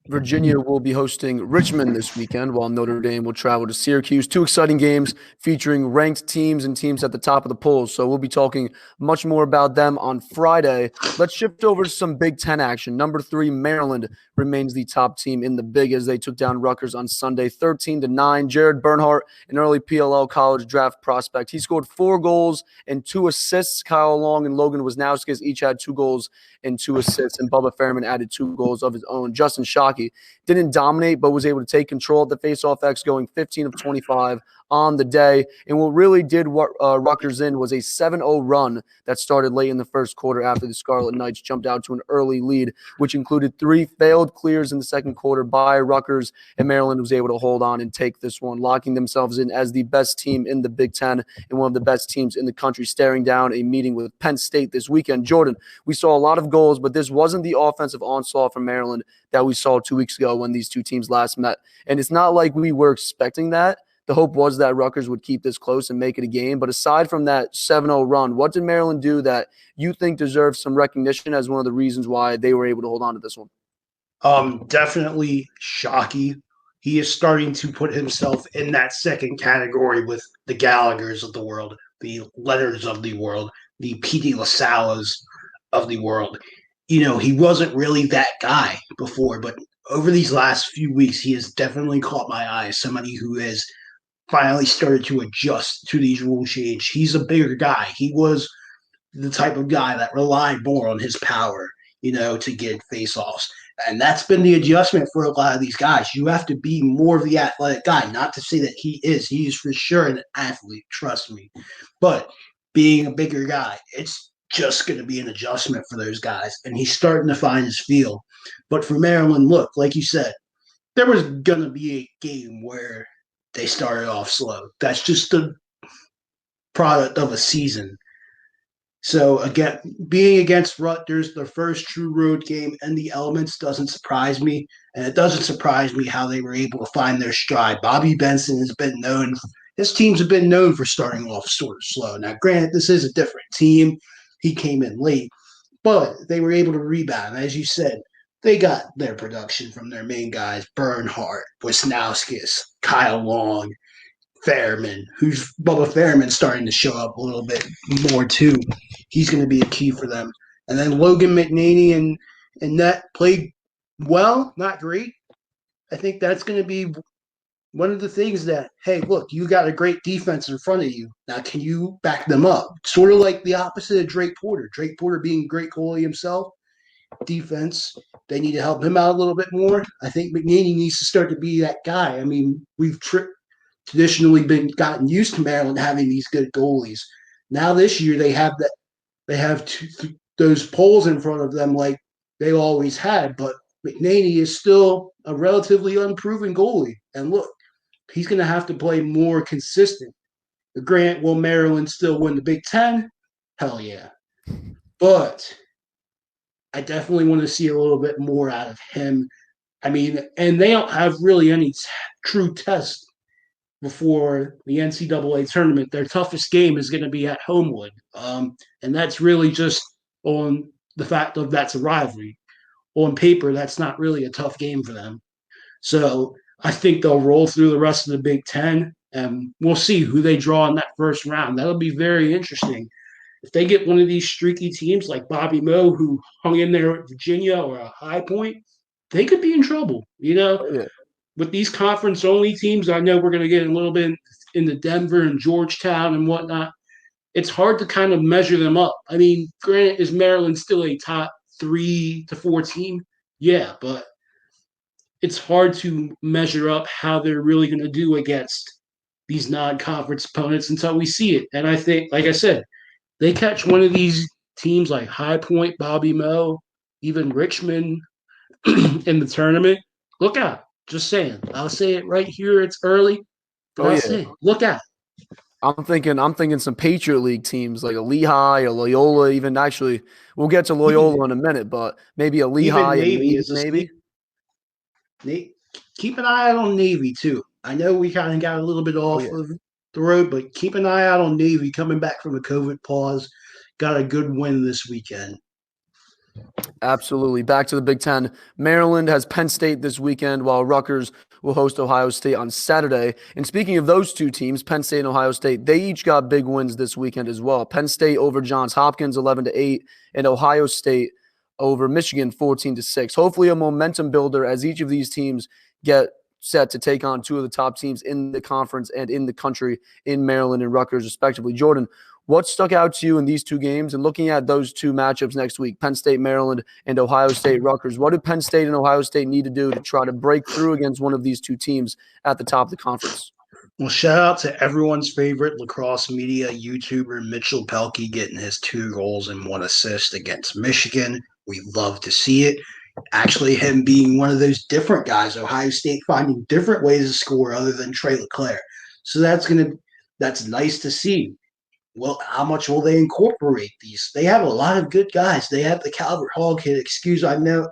Virginia will be hosting Richmond this weekend, while Notre Dame will travel to Syracuse. Two exciting games featuring ranked teams and teams at the top of the polls. So we'll be talking much more about them on Friday. Let's shift over to some Big Ten action. Number 3, Maryland remains the top team in the Big as they took down Rutgers on Sunday, 13-9. Jared Bernhardt, an early PLL college draft prospect, he scored 4 goals and 2 assists. Kyle Long and Logan Wisnauskas each had 2 goals and 2 assists, and Bubba Fairman added 2 goals of his own. Justin Shockey didn't dominate, but was able to take control of the faceoff X, going 15 of 25 on the day. And what really did Rutgers in was a 7-0 run that started late in the first quarter after the Scarlet Knights jumped out to an early lead, which included 3 failed clears in the second quarter by Rutgers, and Maryland was able to hold on and take this one, locking themselves in as the best team in the Big Ten and one of the best teams in the country, staring down a meeting with Penn State this weekend. Jordan, we saw a lot of goals, but this wasn't the offensive onslaught from Maryland that we saw 2 weeks ago when these two teams last met. And it's not like we were expecting that. The hope was that Rutgers would keep this close and make it a game. But aside from that 7-0 run, what did Maryland do that you think deserves some recognition as one of the reasons why they were able to hold on to this one? Definitely Shockey. He is starting to put himself in that second category with the Gallaghers of the world, the Leonards of the world, the P.D. LaSallas of the world. You know, he wasn't really that guy before, but over these last few weeks, he has definitely caught my eye as somebody who has finally started to adjust to these rule change. He's a bigger guy. He was the type of guy that relied more on his power, you know, to get face-offs. And that's been the adjustment for a lot of these guys. You have to be more of the athletic guy, not to say that he is. He is for sure an athlete, trust me. But being a bigger guy, it's just going to be an adjustment for those guys. And he's starting to find his feel. But for Maryland, look, like you said, there was going to be a game where they started off slow. That's just the product of a season. So, again, being against Rutgers, their first true road game and the elements doesn't surprise me. And it doesn't surprise me how they were able to find their stride. Bobby Benson has been known – his teams have been known for starting off sort of slow. Now, granted, this is a different team. He came in late. But they were able to rebound. As you said, they got their production from their main guys, Bernhardt, Wisnauskas, Kyle Long, Fairman, who's Bubba Fairman starting to show up a little bit more too. He's going to be a key for them. And then Logan McNaney and Net played well, not great. I think that's going to be one of the things that, hey, look, you got a great defense in front of you. Now, can you back them up? Sort of like the opposite of Drake Porter. Drake Porter being a great goalie himself, defense, they need to help him out a little bit more. I think McNaney needs to start to be that guy. I mean, we've traditionally been gotten used to Maryland having these good goalies. Now this year they have those poles in front of them like they always had, but McNaney is still a relatively unproven goalie. And look, he's going to have to play more consistent. Grant, will Maryland still win the Big Ten? Hell yeah. But I definitely want to see a little bit more out of him. I mean, and they don't have really any true test before the NCAA tournament. Their toughest game is going to be at Homewood. And that's really just on the fact of that's a rivalry. On paper, that's not really a tough game for them. So I think they'll roll through the rest of the Big Ten, and we'll see who they draw in that first round. That'll be very interesting. If they get one of these streaky teams like Bobby Moe, who hung in there at Virginia or a High Point, they could be in trouble. You know, with these conference-only teams, I know we're going to get a little bit into Denver and Georgetown and whatnot. It's hard to kind of measure them up. I mean, granted, is Maryland still a top 3 to 4 team? Yeah, but it's hard to measure up how they're really going to do against these non-conference opponents until we see it. And I think, like I said, they catch one of these teams like High Point, Bobby Moe, even Richmond in the tournament. Look out. Just saying. I'll say it right here. It's early, but Oh I'll yeah. say it. Look out. I'm thinking some Patriot League teams like a Lehigh, a Loyola, even actually we'll get to Loyola in a minute, but maybe a Lehigh Even and Navy Navy, is just maybe. keep an eye out on Navy too. I know we kind of got a little bit Oh off yeah. of the road, but keep an eye out on Navy coming back from a COVID pause. Got a good win this weekend. Absolutely. Back to the Big Ten. Maryland has Penn State this weekend, while Rutgers will host Ohio State on Saturday. And speaking of those two teams, Penn State and Ohio State, they each got big wins this weekend as well. Penn State over Johns Hopkins 11-8, and Ohio State over Michigan 14-6. Hopefully a momentum builder as each of these teams get set to take on two of the top teams in the conference and in the country in Maryland and Rutgers, respectively. Jordan, what stuck out to you in these two games? And looking at those two matchups next week, Penn State, Maryland, and Ohio State, Rutgers, what do Penn State and Ohio State need to do to try to break through against one of these two teams at the top of the conference? Well, shout out to everyone's favorite lacrosse media YouTuber, Mitchell Pelkey, getting his 2 goals and 1 assist against Michigan. We love to see it. Actually, him being one of those different guys, Ohio State finding different ways to score other than Trey LeClaire. So that's nice to see. Well, how much will they incorporate these? They have a lot of good guys. They have the Calvert Hall kid. I know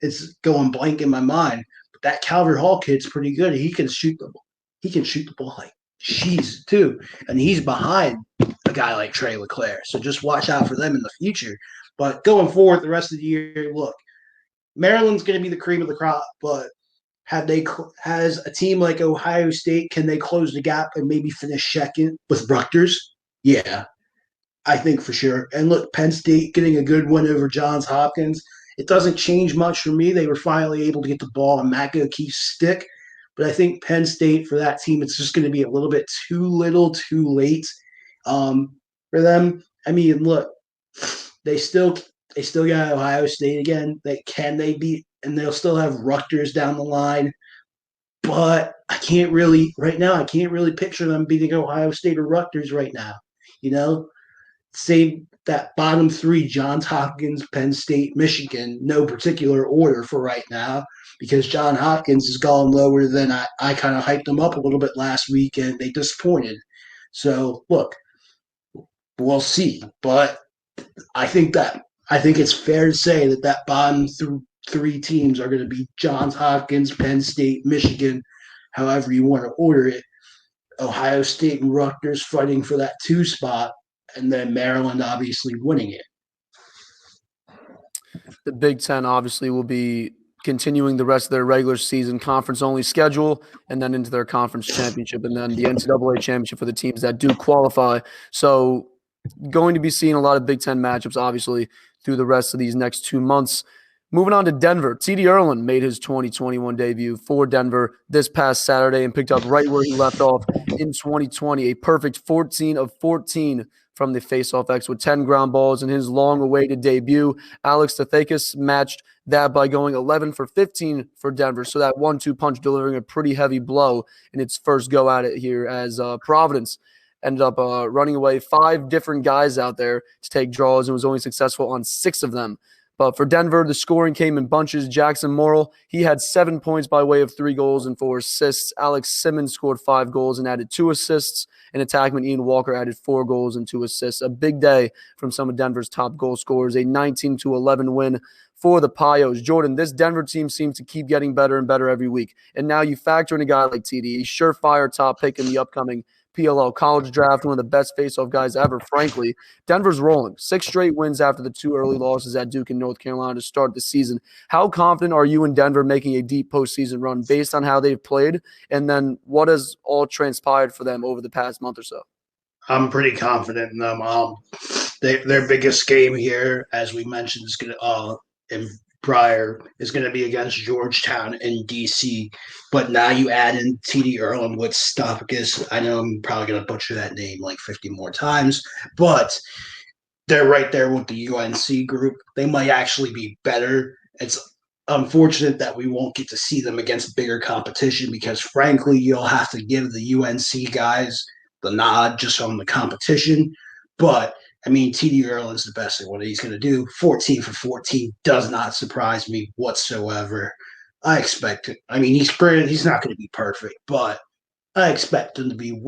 it's going blank in my mind, but that Calvert Hall kid's pretty good. He can shoot the ball like cheese too, and he's behind a guy like Trey LeClaire. So just watch out for them in the future. But going forward, the rest of the year, look, Maryland's going to be the cream of the crop, but has a team like Ohio State, can they close the gap and maybe finish second with Rutgers? Yeah, I think for sure. And look, Penn State getting a good win over Johns Hopkins. It doesn't change much for me. They were finally able to get the ball in Matt O'Keefe's stick. But I think Penn State for that team, it's just going to be a little bit too little, too late for them. I mean, look, they still got Ohio State again. They beat, and they'll still have Rutgers down the line. But I can't really picture them beating Ohio State or Rutgers right now. You know, say that bottom 3, Johns Hopkins, Penn State, Michigan, no particular order for right now, because Johns Hopkins has gone lower than I kind of hyped them up a little bit last week, and they disappointed. So look, we'll see. But I think it's fair to say that bottom 3 teams are going to be Johns Hopkins, Penn State, Michigan, however you want to order it. Ohio State and Rutgers fighting for that 2 spot, and then Maryland obviously winning it. The Big Ten obviously will be continuing the rest of their regular season conference-only schedule and then into their conference championship and then the NCAA championship for the teams that do qualify. So going to be seeing a lot of Big Ten matchups, obviously, through the rest of these next 2 months. Moving on to Denver, T.D. Erlin made his 2021 debut for Denver this past Saturday and picked up right where he left off in 2020, a perfect 14 of 14 from the faceoff X with 10 ground balls in his long-awaited debut. Alex Tathakis matched that by going 11 for 15 for Denver, so that 1-2 punch delivering a pretty heavy blow in its first go at it here as Providence ended up running away 5 different guys out there to take draws and was only successful on 6 of them. But for Denver, the scoring came in bunches. Jackson Morrill, he had 7 points by way of 3 goals and 4 assists. Alex Simmons scored 5 goals and added 2 assists. And attackman Ian Walker added 4 goals and 2 assists. A big day from some of Denver's top goal scorers. A 19-11 win for the Pios. Jordan, this Denver team seems to keep getting better and better every week. And now you factor in a guy like TD, surefire top pick in the upcoming PLL college draft, one of the best faceoff guys ever, frankly. Denver's rolling. 6 straight wins after the 2 early losses at Duke and North Carolina to start the season. How confident are you in Denver making a deep postseason run based on how they've played? And then what has all transpired for them over the past month or so? I'm pretty confident in them. Their biggest game here, as we mentioned, is going to in prior is going to be against Georgetown in DC. But now you add in TD Erlin with Stopakis. I know I'm probably going to butcher that name like 50 more times, but they're right there with the UNC group. They might actually be better. unfortunate that we won't get to see them against bigger competition because, frankly, you'll have to give the UNC guys the nod just on the competition. But, I mean, TD Ierlan's the best at what he's going to do. 14 for 14 does not surprise me whatsoever. I expect it. I mean, he's not going to be perfect, but I expect him to be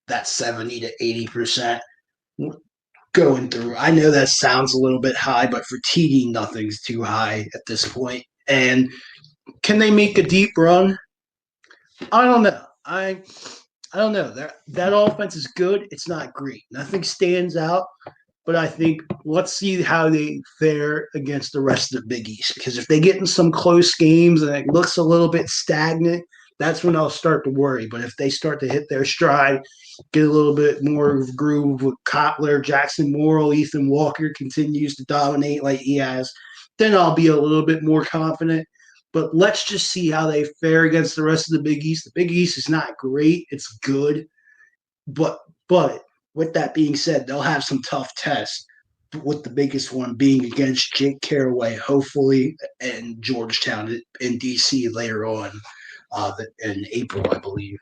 that 70 to 80% going through. I know that sounds a little bit high, but for TD, nothing's too high at this point. And can they make a deep run? I don't know. I don't know. That offense is good. It's not great. Nothing stands out. But I think let's see how they fare against the rest of the Big East. Because if they get in some close games and it looks a little bit stagnant, that's when I'll start to worry. But if they start to hit their stride, get a little bit more of groove with Kotler, Jackson Morrill, Ethan Walker continues to dominate like he has, then I'll be a little bit more confident. But let's just see how they fare against the rest of the Big East. The Big East is not great. It's good. But with that being said, they'll have some tough tests, with the biggest one being against Jake Caraway, hopefully, and Georgetown in D.C. later on in April, I believe.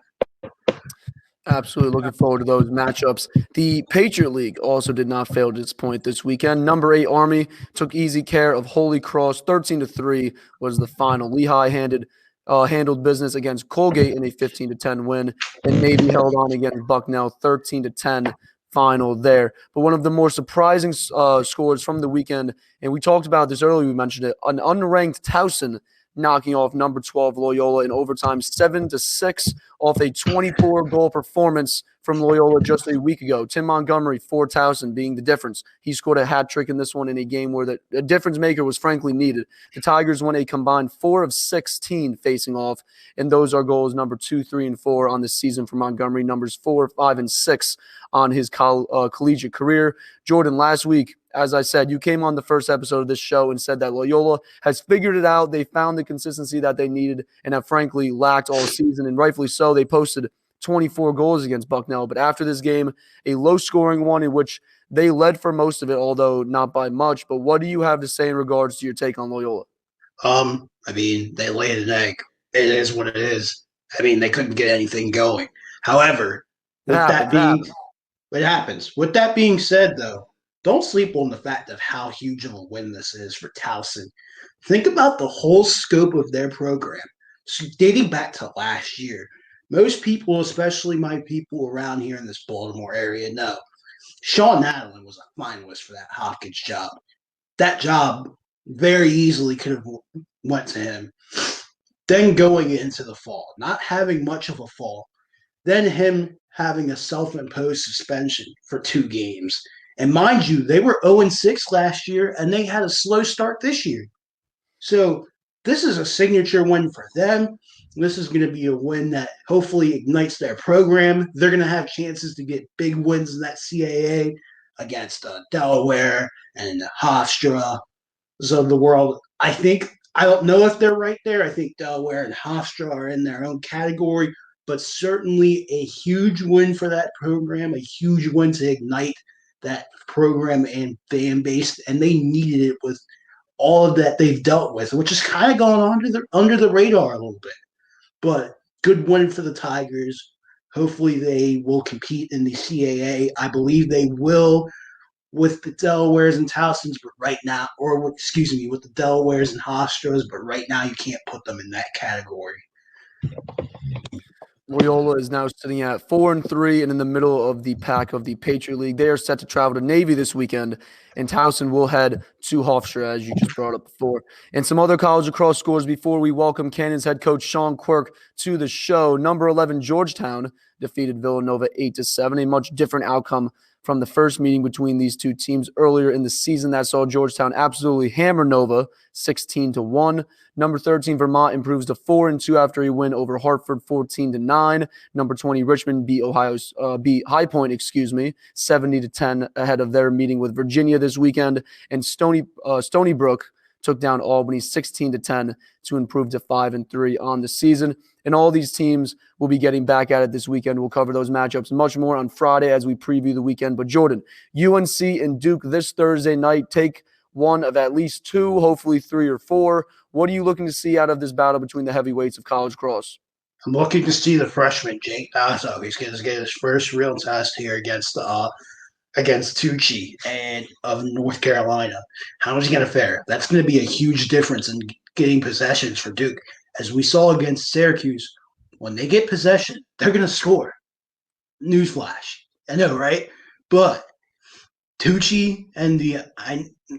Absolutely looking forward to those matchups. The Patriot League also did not fail to disappoint this weekend. Number 8 Army took easy care of Holy Cross. 13-3 was the final. Lehigh handled business against Colgate in a 15-10 win, and Navy held on against Bucknell 13-10 final there. But one of the more surprising scores from the weekend, and we talked about this earlier, we mentioned it, an unranked Towson knocking off number 12 Loyola in overtime 7-6 off a 24-goal performance from Loyola just a week ago. Tim Montgomery for Towson being the difference. He scored a hat trick in this one in a game where the difference maker was frankly needed. The Tigers won a combined 4 of 16 facing off, and those are goals number 2, 3, and 4 on the season for Montgomery, numbers 4, 5, and 6 on his collegiate career. Jordan, last week, as I said, you came on the first episode of this show and said that Loyola has figured it out. They found the consistency that they needed and have frankly lacked all season, and rightfully so. They posted 24 goals against Bucknell. But after this game, a low-scoring one in which they led for most of it, although not by much. But what do you have to say in regards to your take on Loyola? I mean, they laid an egg. It is what it is. I mean, they couldn't get anything going. However, it happens. With that being said, though, don't sleep on the fact of how huge of a win this is for Towson. Think about the whole scope of their program. So dating back to last year, most people, especially my people around here in this Baltimore area, know Sean Nadalin was a finalist for that Hopkins job. That job very easily could have went to him. Then going into the fall, not having much of a fall, then him having a self-imposed suspension for 2 games. And mind you, they were 0-6 last year, and they had a slow start this year. So this is a signature win for them. This is going to be a win that hopefully ignites their program. They're going to have chances to get big wins in that CAA against Delaware and Hofstra of the world. I don't know if they're right there. I think Delaware and Hofstra are in their own category, but certainly a huge win for that program, a huge win to ignite that program and fan base, and they needed it with all of that they've dealt with, which is kind of going under the radar a little bit. But good win for the Tigers. Hopefully they will compete in the CAA. I believe they will with the Delawares and Towsons, but right now, with the Delawares and Hofstras, but right now you can't put them in that category. Loyola is now sitting at 4-3 and in the middle of the pack of the Patriot League. They are set to travel to Navy this weekend, and Towson will head to Hofstra, as you just brought up before. And some other college lacrosse scores before we welcome Cannon's head coach Sean Quirk to the show. Number 11, Georgetown defeated Villanova 8-7, a much different outcome from the first meeting between these two teams earlier in the season that saw Georgetown absolutely hammer Nova 16-1. Number 13, Vermont improves to 4-2 after a win over Hartford 14-9. Number 20, Richmond beat High Point, 70-10 ahead of their meeting with Virginia this weekend. And Stony Brook took down Albany 16-10 to improve to 5-3 on the season. And all these teams will be getting back at it this weekend. We'll cover those matchups much more on Friday as we preview the weekend. But Jordan, UNC and Duke this Thursday night. Take one of at least two, hopefully 3 or 4. What are you looking to see out of this battle between the heavyweights of college cross? I'm looking to see the freshman Jake Nasso. He's going to get his first real test here against Tucci and of North Carolina. How is he going to fare? That's going to be a huge difference in getting possessions for Duke. As we saw against Syracuse, when they get possession, they're going to score. Newsflash. I know, right? But Tucci and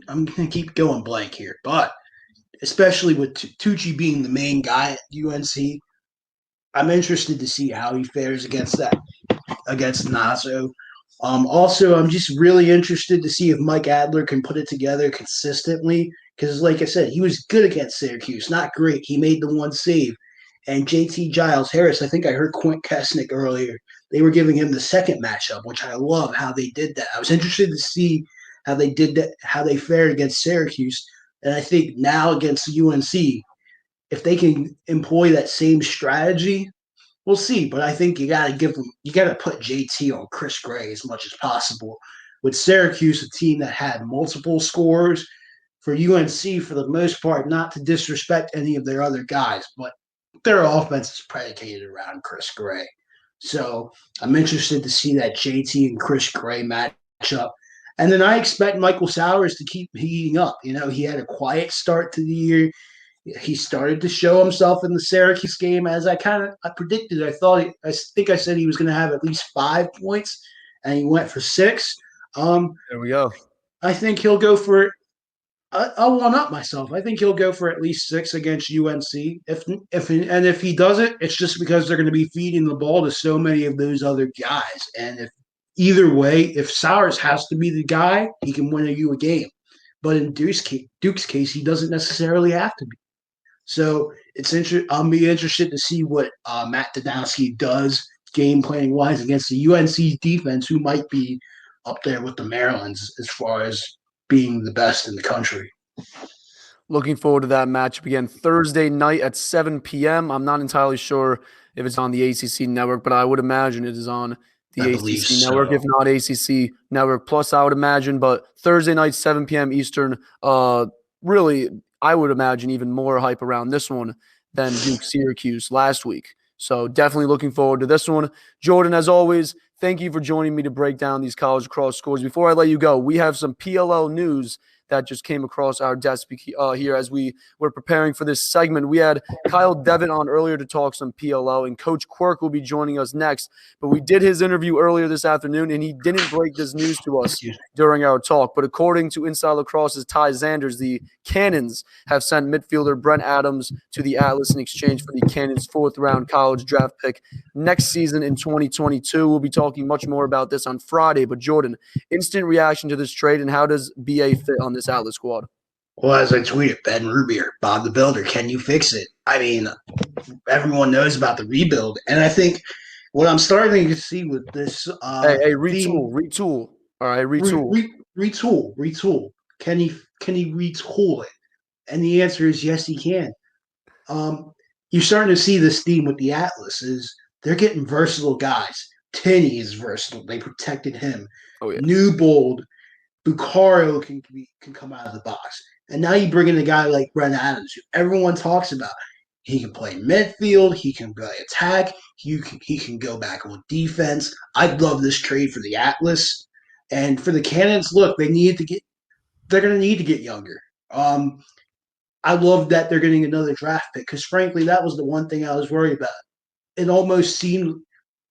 I'm going to keep going blank here, but especially with Tucci being the main guy at UNC, I'm interested to see how he fares against Naso. Also, I'm just really interested to see if Mike Adler can put it together consistently because, like I said, he was good against Syracuse, not great. He made the one save. And JT Giles Harris, I think I heard Quint Kesnick earlier. They were giving him the second matchup, which I love how they did that. I was interested to see how they did that, how they fared against Syracuse. And I think now against UNC, if they can employ that same strategy, we'll see. But I think you got to put JT on Chris Gray as much as possible. With Syracuse, a team that had multiple scores, for UNC, for the most part, not to disrespect any of their other guys, but their offense is predicated around Chris Gray. So I'm interested to see that JT and Chris Gray match up. And then I expect Michael Sowers to keep heating up. He had a quiet start to the year. He started to show himself in the Syracuse game as I predicted. I think I said he was going to have at least 5 points, and he went for 6. There we go. I think he'll go for I'll one up myself. I think he'll go for at least 6 against UNC. If he does it, it's just because they're going to be feeding the ball to so many of those other guys. And either way, if Sowers has to be the guy, he can win you a game. But in Duke's case, he doesn't necessarily have to be. So I'll be interested to see what Matt Danowski does game planning wise against the UNC defense, who might be up there with the Marylands as far as being the best in the country. Looking forward to that matchup again Thursday night at 7 p.m. I'm not entirely sure if it's on the ACC network, but I would imagine it is on the ACC network, if not ACC network plus, I would imagine. But Thursday night, 7 p.m. Eastern, really, I would imagine even more hype around this one than Duke Syracuse last week. So definitely looking forward to this one. Jordan, as always, thank you for joining me to break down these college cross scores. Before I let you go, we have some PLL news that just came across our desk here as we were preparing for this segment. We had Kyle Devitte on earlier to talk some PLL, and Coach Quirk will be joining us next. But we did his interview earlier this afternoon, and he didn't break this news to us during our talk. But according to Inside Lacrosse's Ty Zanders, the Cannons have sent midfielder Brent Adams to the Atlas in exchange for the Cannons' 4th-round college draft pick next season in 2022. We'll be talking much more about this on Friday. But Jordan, instant reaction to this trade, and how does BA fit on this Atlas squad? Well, as I tweeted, Ben Rubier, Bob the Builder, can you fix it? I mean, everyone knows about the rebuild, and I think what I'm starting to see with this retool. All right, retool. Can he retool it? And the answer is yes, he can. You're starting to see this theme with the Atlas is they're getting versatile guys. Tinney is versatile. They protected him. Oh yeah. Newbold, Bucaro can come out of the box. And now you bring in a guy like Brent Adams, who everyone talks about. He can play midfield. He can play attack. He can go back on defense. I love this trade for the Atlas. And for the Cannons, look, they're going to need to get younger. I love that they're getting another draft pick because, frankly, that was the one thing I was worried about. It almost seemed,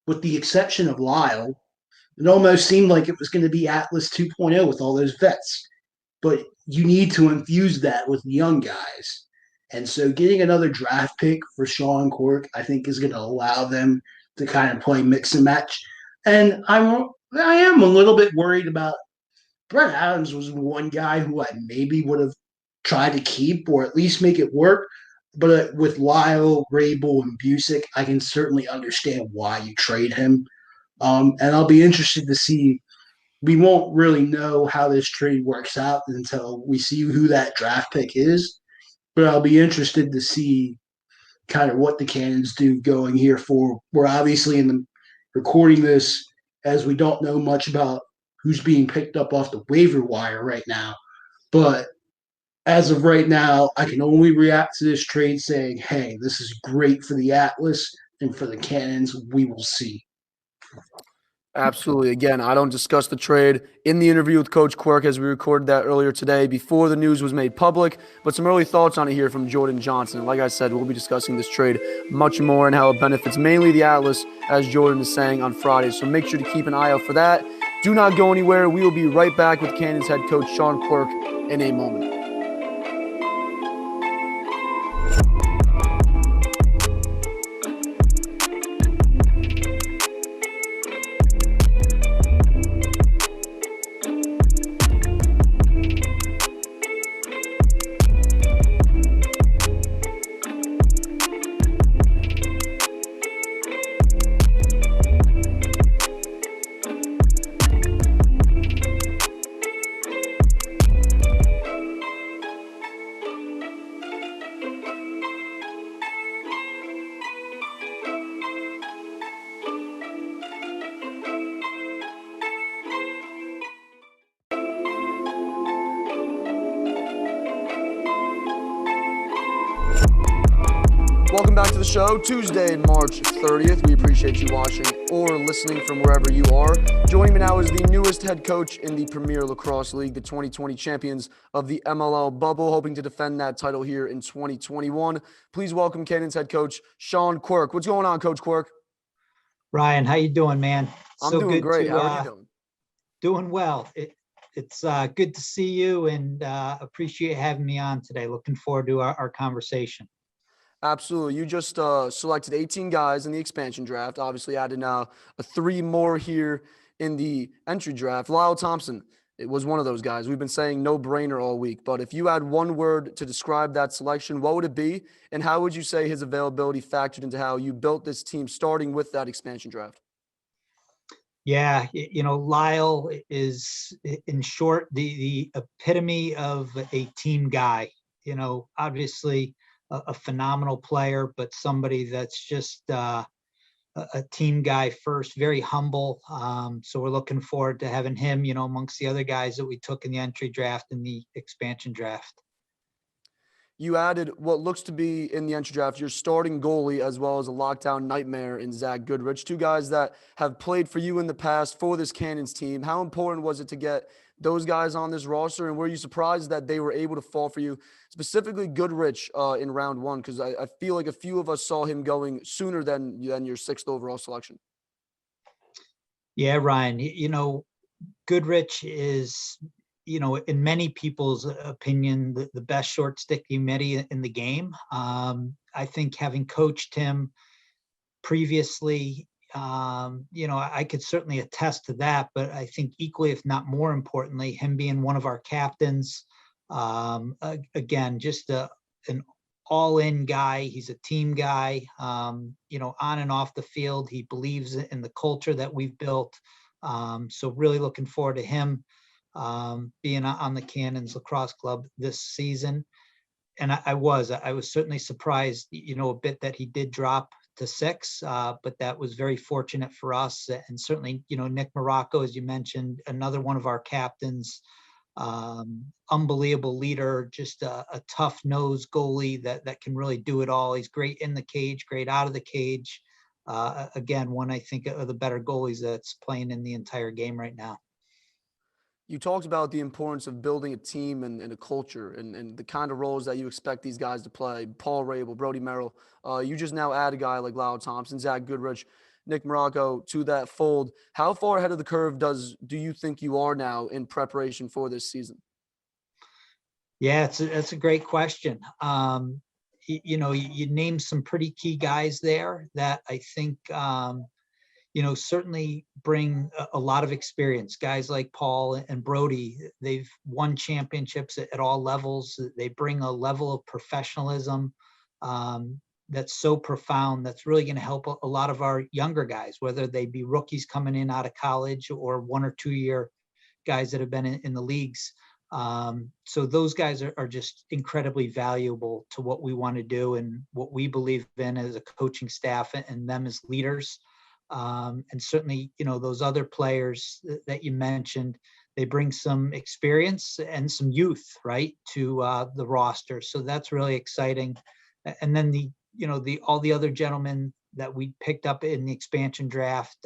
with the exception of Lyle, it almost seemed like it was going to be Atlas 2.0 with all those vets. But you need to infuse that with young guys. And so getting another draft pick for Sean Quirk, I think, is going to allow them to kind of play mix and match. And I am a little bit worried about Brent Adams was one guy who I maybe would have tried to keep or at least make it work. But with Lyle, Rabel, and Busick, I can certainly understand why you trade him. And I'll be interested to see. We won't really know how this trade works out until we see who that draft pick is. But I'll be interested to see kind of what the Cannons do going here for. We're obviously recording this as we don't know much about who's being picked up off the waiver wire right now. But as of right now, I can only react to this trade saying, hey, this is great for the Atlas and for the Cannons. We will see. Absolutely. Again, I don't discuss the trade in the interview with Coach Quirk as we recorded that earlier today before the news was made public, but some early thoughts on it here from Jordan Johnson. Like I said, we'll be discussing this trade much more and how it benefits mainly the Atlas, as Jordan is saying on Friday. So make sure to keep an eye out for that. Do not go anywhere. We will be right back with Cannons head coach Sean Quirk in a moment. Welcome back to the show, Tuesday, March 30th. We appreciate you watching or listening from wherever you are. Joining me now is the newest head coach in the Premier Lacrosse League, the 2020 champions of the MLL bubble, hoping to defend that title here in 2021. Please welcome Cannons head coach Sean Quirk. What's going on, Coach Quirk? Ryan, how you doing, man? I'm doing great. How are you doing? Doing well. It's good to see you and appreciate having me on today. Looking forward to our conversation. Absolutely. You just selected 18 guys in the expansion draft, obviously added now 3 more here in the entry draft. Lyle Thompson, it was one of those guys. We've been saying no-brainer all week, but if you had one word to describe that selection, what would it be? And how would you say his availability factored into how you built this team starting with that expansion draft? Yeah, Lyle is, in short, the epitome of a team guy. Obviously a phenomenal player, but somebody that's just a team guy first, very humble. So we're looking forward to having him, amongst the other guys that we took in the entry draft and the expansion draft. You added what looks to be in the entry draft your starting goalie as well as a lockdown nightmare in Zach Goodrich, 2 guys that have played for you in the past for this Cannons team. How important was it to get those guys on this roster, and were you surprised that they were able to fall for you, specifically Goodrich in round 1? Because I feel like a few of us saw him going sooner than your 6th overall selection. Yeah, Ryan, Goodrich is, in many people's opinion, the best short stick midi in the game. I think having coached him previously, I could certainly attest to that, but I think equally, if not more importantly, him being one of our captains, again, just an all-in guy. He's a team guy, on and off the field. He believes in the culture that we've built. So really looking forward to him being on the Cannons Lacrosse Club this season. And I was certainly surprised, a bit that he did drop to 6, but that was very fortunate for us. And certainly, Nick Morocco, as you mentioned, another one of our captains, unbelievable leader, just a tough-nosed goalie that can really do it all. He's great in the cage, great out of the cage. Again, one I think of the better goalies that's playing in the entire game right now. You talked about the importance of building a team and a culture and the kind of roles that you expect these guys to play. Paul Rabel, Brody Merrill. You just now add a guy like Lyle Thompson, Zach Goodrich, Nick Morocco to that fold. How far ahead of the curve do you think you are now in preparation for this season? Yeah, that's a great question. You named some pretty key guys there that I think certainly bring a lot of experience. Guys like Paul and Brody, they've won championships at all levels. They bring a level of professionalism that's so profound, that's really going to help a lot of our younger guys, whether they be rookies coming in out of college or 1 or 2 year guys that have been in the leagues. So those guys are just incredibly valuable to what we want to do and what we believe in as a coaching staff and them as leaders. And certainly, those other players that you mentioned, they bring some experience and some youth, right, to the roster. So that's really exciting. And then all the other gentlemen that we picked up in the expansion draft,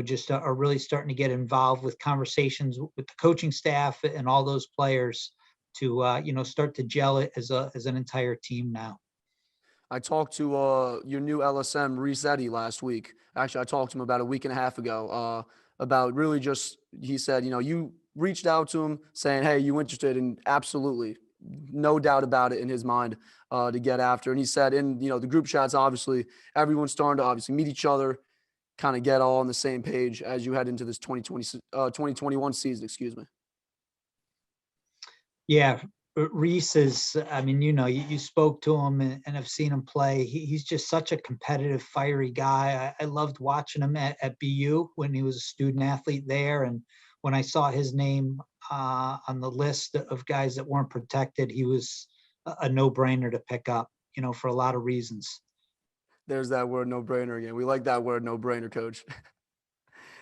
just are really starting to get involved with conversations with the coaching staff and all those players to, start to gel it as an entire team now. I talked to your new LSM, Reese Eddy, last week. Actually, I talked to him about a week and a half ago about really just, he said, you reached out to him saying, hey, you interested? And absolutely, no doubt about it in his mind to get after. And he said in, the group chats, obviously, everyone's starting to obviously meet each other, kind of get all on the same page as you head into this 2021 season, excuse me. Yeah, Reese is, you spoke to him and have seen him play. He's just such a competitive, fiery guy. I loved watching him at BU when he was a student athlete there. And when I saw his name on the list of guys that weren't protected, he was a no-brainer to pick up, for a lot of reasons. There's that word no-brainer again. We like that word no-brainer, Coach.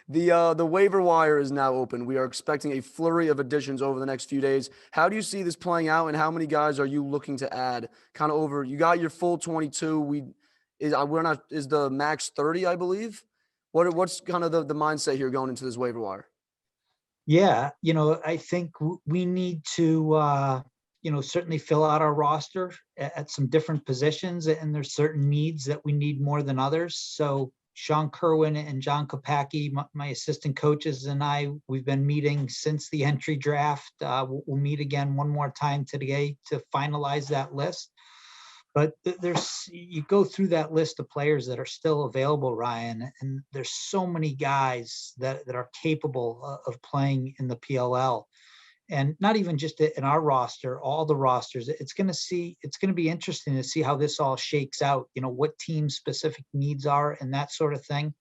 The waiver wire is now open. We are expecting a flurry of additions over the next few days. How do you see this playing out, and how many guys are you looking to add? Kind of over. You got your full 22. Is the max 30, I believe. What's kind of the mindset here going into this waiver wire? Yeah, I think we need to certainly fill out our roster at some different positions, and there's certain needs that we need more than others. So Sean Kerwin and John Kopacki, my assistant coaches, and we've been meeting since the entry draft. We'll meet again one more time today to finalize that list. But you go through that list of players that are still available, Ryan, and there's so many guys that are capable of playing in the PLL. And not even just in our roster, all the rosters. It's going to be interesting to see how this all shakes out, what team specific needs are and that sort of thing.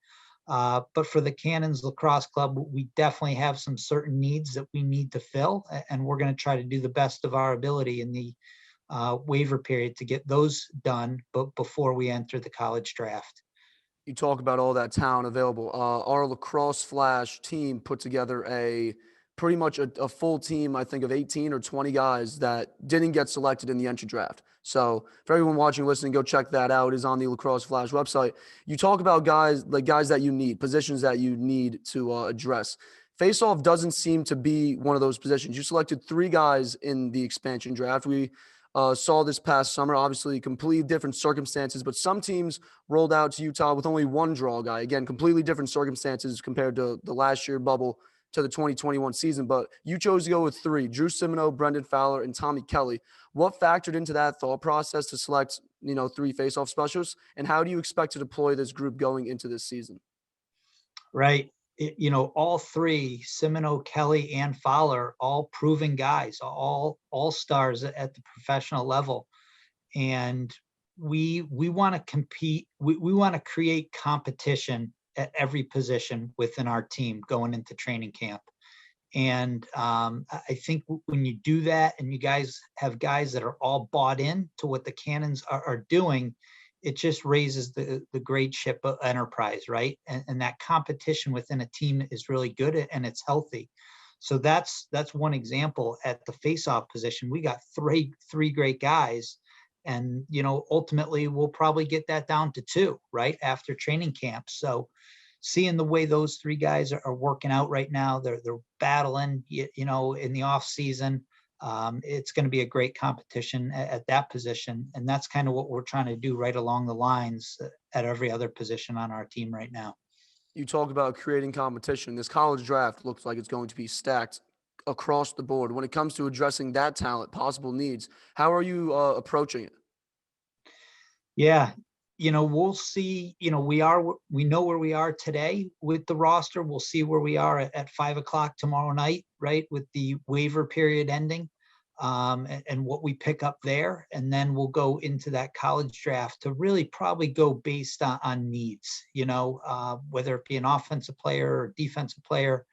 But for the Cannons Lacrosse Club, we definitely have some certain needs that we need to fill, and we're going to try to do the best of our ability in the waiver period to get those done, but before we enter the college draft. You talk about all that talent available. Our Lacrosse Flash team put together pretty much a full team, I think, of 18 or 20 guys that didn't get selected in the entry draft. So for everyone watching, listening, go check that out. It is on the Lacrosse Flash website. You talk about guys that you need, positions that you need to address. Faceoff doesn't seem to be one of those positions. You selected 3 guys in the expansion draft. We saw this past summer, obviously completely different circumstances, but some teams rolled out to Utah with only 1 draw guy. Again, completely different circumstances compared to the last year bubble to the 2021 season, but you chose to go with 3, Drew Simino, Brendan Fowler, and Tommy Kelly. What factored into that thought process to select, 3 faceoff specialists, and how do you expect to deploy this group going into this season? Right. All 3, Simino, Kelly, and Fowler, all proven guys, all stars at the professional level. And we want to compete. We want to create competition at every position within our team going into training camp. And I think when you do that and you guys have guys that are all bought in to what the Cannons are doing, it just raises the great ship of enterprise, right? And that competition within a team is really good and it's healthy. So that's one example. At the faceoff position, we got three great guys. And, ultimately we'll probably get that down to 2, right, after training camp. So seeing the way those 3 guys are working out right now, they're battling, in the off season. It's going to be a great competition at that position. And that's kind of what we're trying to do right along the lines at every other position on our team right now. You talk about creating competition. This college draft looks like it's going to be stacked across the board. When it comes to addressing that talent, possible needs, how are you approaching it? Yeah, we'll see. We know where we are today with the roster. We'll see where we are at 5:00 tomorrow night, right, with the waiver period ending, and what we pick up there, and then we'll go into that college draft to really probably go based on needs. Whether it be an offensive player or defensive player.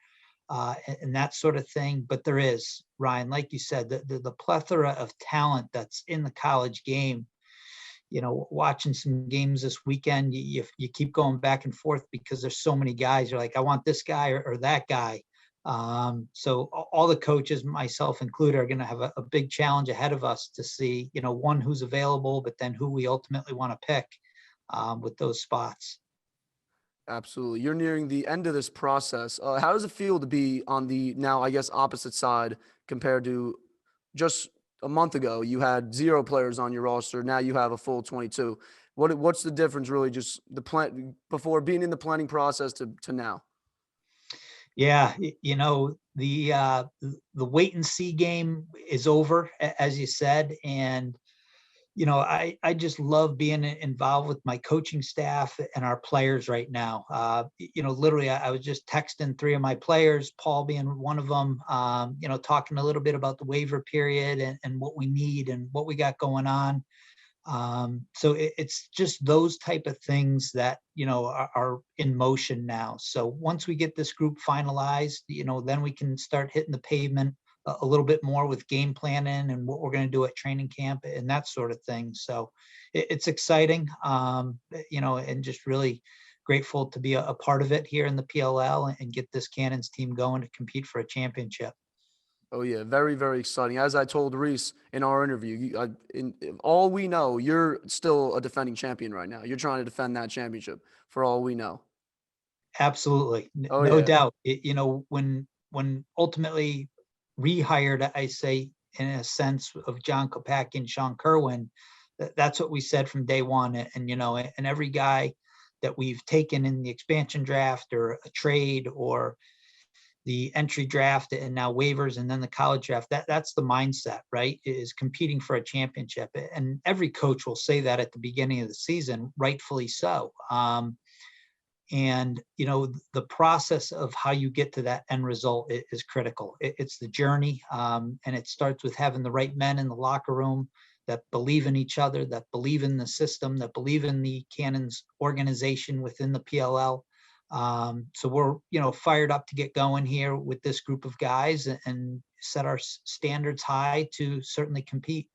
And that sort of thing. But there is, Ryan, like you said, the plethora of talent that's in the college game. watching some games this weekend, you keep going back and forth because there's so many guys. You're like, I want this guy or that guy. So all the coaches, myself included, are going to have a big challenge ahead of us to see, one, who's available, but then who we ultimately want to pick with those spots. Absolutely. You're nearing the end of this process. How does it feel to be on the now, I guess, opposite side compared to just a month ago? You had 0 players on your roster. Now you have a full 22. What's the difference really, just the plan before being in the planning process to now? Yeah, the wait and see game is over, as you said, and I just love being involved with my coaching staff and our players right now. Literally, I was just texting 3 of my players, Paul being one of them, talking a little bit about the waiver period and what we need and what we got going on. So it's just those type of things that, are in motion now. So once we get this group finalized, then we can start hitting the pavement a little bit more with game planning and what we're going to do at training camp and that sort of thing. So it's exciting, and just really grateful to be a part of it here in the PLL and get this Cannons team going to compete for a championship. Oh yeah, very, very exciting. As I told Reese in our interview, in all we know, you're still a defending champion right now. You're trying to defend that championship for all we know. Absolutely. Oh, No yeah. doubt. When ultimately rehired, I say, in a sense, of John Kopacki and Sean Kerwin, that's what we said from day one. And every guy that we've taken in the expansion draft or a trade or the entry draft and now waivers and then the college draft, that's the mindset, right? Is competing for a championship. And every coach will say that at the beginning of the season, rightfully so. And the process of how you get to that end result is critical. It's the journey, and it starts with having the right men in the locker room that believe in each other, that believe in the system, that believe in the Cannons organization within the PLL. So we're fired up to get going here with this group of guys and set our standards high to certainly compete.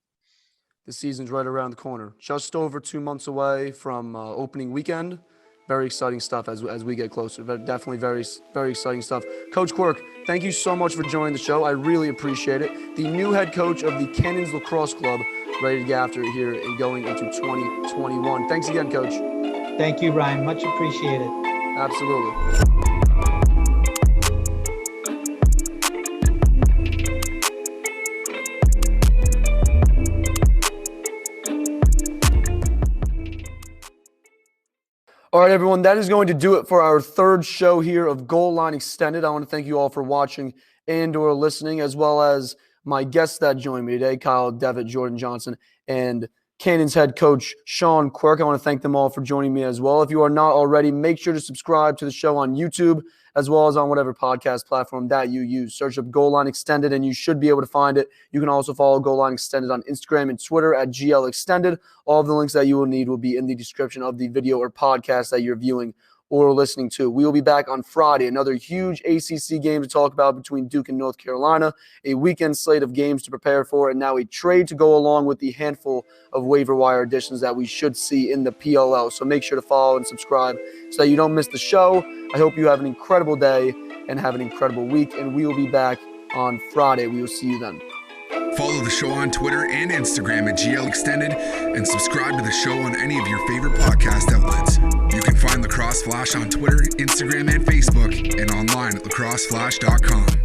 The season's right around the corner. Just over 2 months away from opening weekend. Very exciting stuff as we get closer. But definitely very, very exciting stuff. Coach Quirk, thank you so much for joining the show. I really appreciate it. The new head coach of the Cannons Lacrosse Club, ready to get after it here and going into 2021. Thanks again, Coach. Thank you, Ryan. Much appreciated. Absolutely. All right, everyone, that is going to do it for our third show here of Goal Line Extended. I want to thank you all for watching and or listening, as well as my guests that joined me today, Kyle, Devitte, Jordan Johnson, and Cannons head coach Sean Quirk. I want to thank them all for joining me as well. If you are not already, make sure to subscribe to the show on YouTube, as well as on whatever podcast platform that you use. Search up Goal Line Extended, and you should be able to find it. You can also follow Goal Line Extended on Instagram and Twitter at GL Extended. All of the links that you will need will be in the description of the video or podcast that you're viewing or listening to. We will be back on Friday. Another huge ACC game to talk about between Duke and North Carolina, a weekend slate of games to prepare for, and now a trade to go along with the handful of waiver wire additions that we should see in the PLL. So make sure to follow and subscribe so that you don't miss the show. I hope you have an incredible day and have an incredible week, and we will be back on Friday. We will see you then. Follow the show on Twitter and Instagram at GL Extended and subscribe to the show on any of your favorite podcast outlets. You can find Lacrosse Flash on Twitter, Instagram, and Facebook, and online at lacrosseflash.com.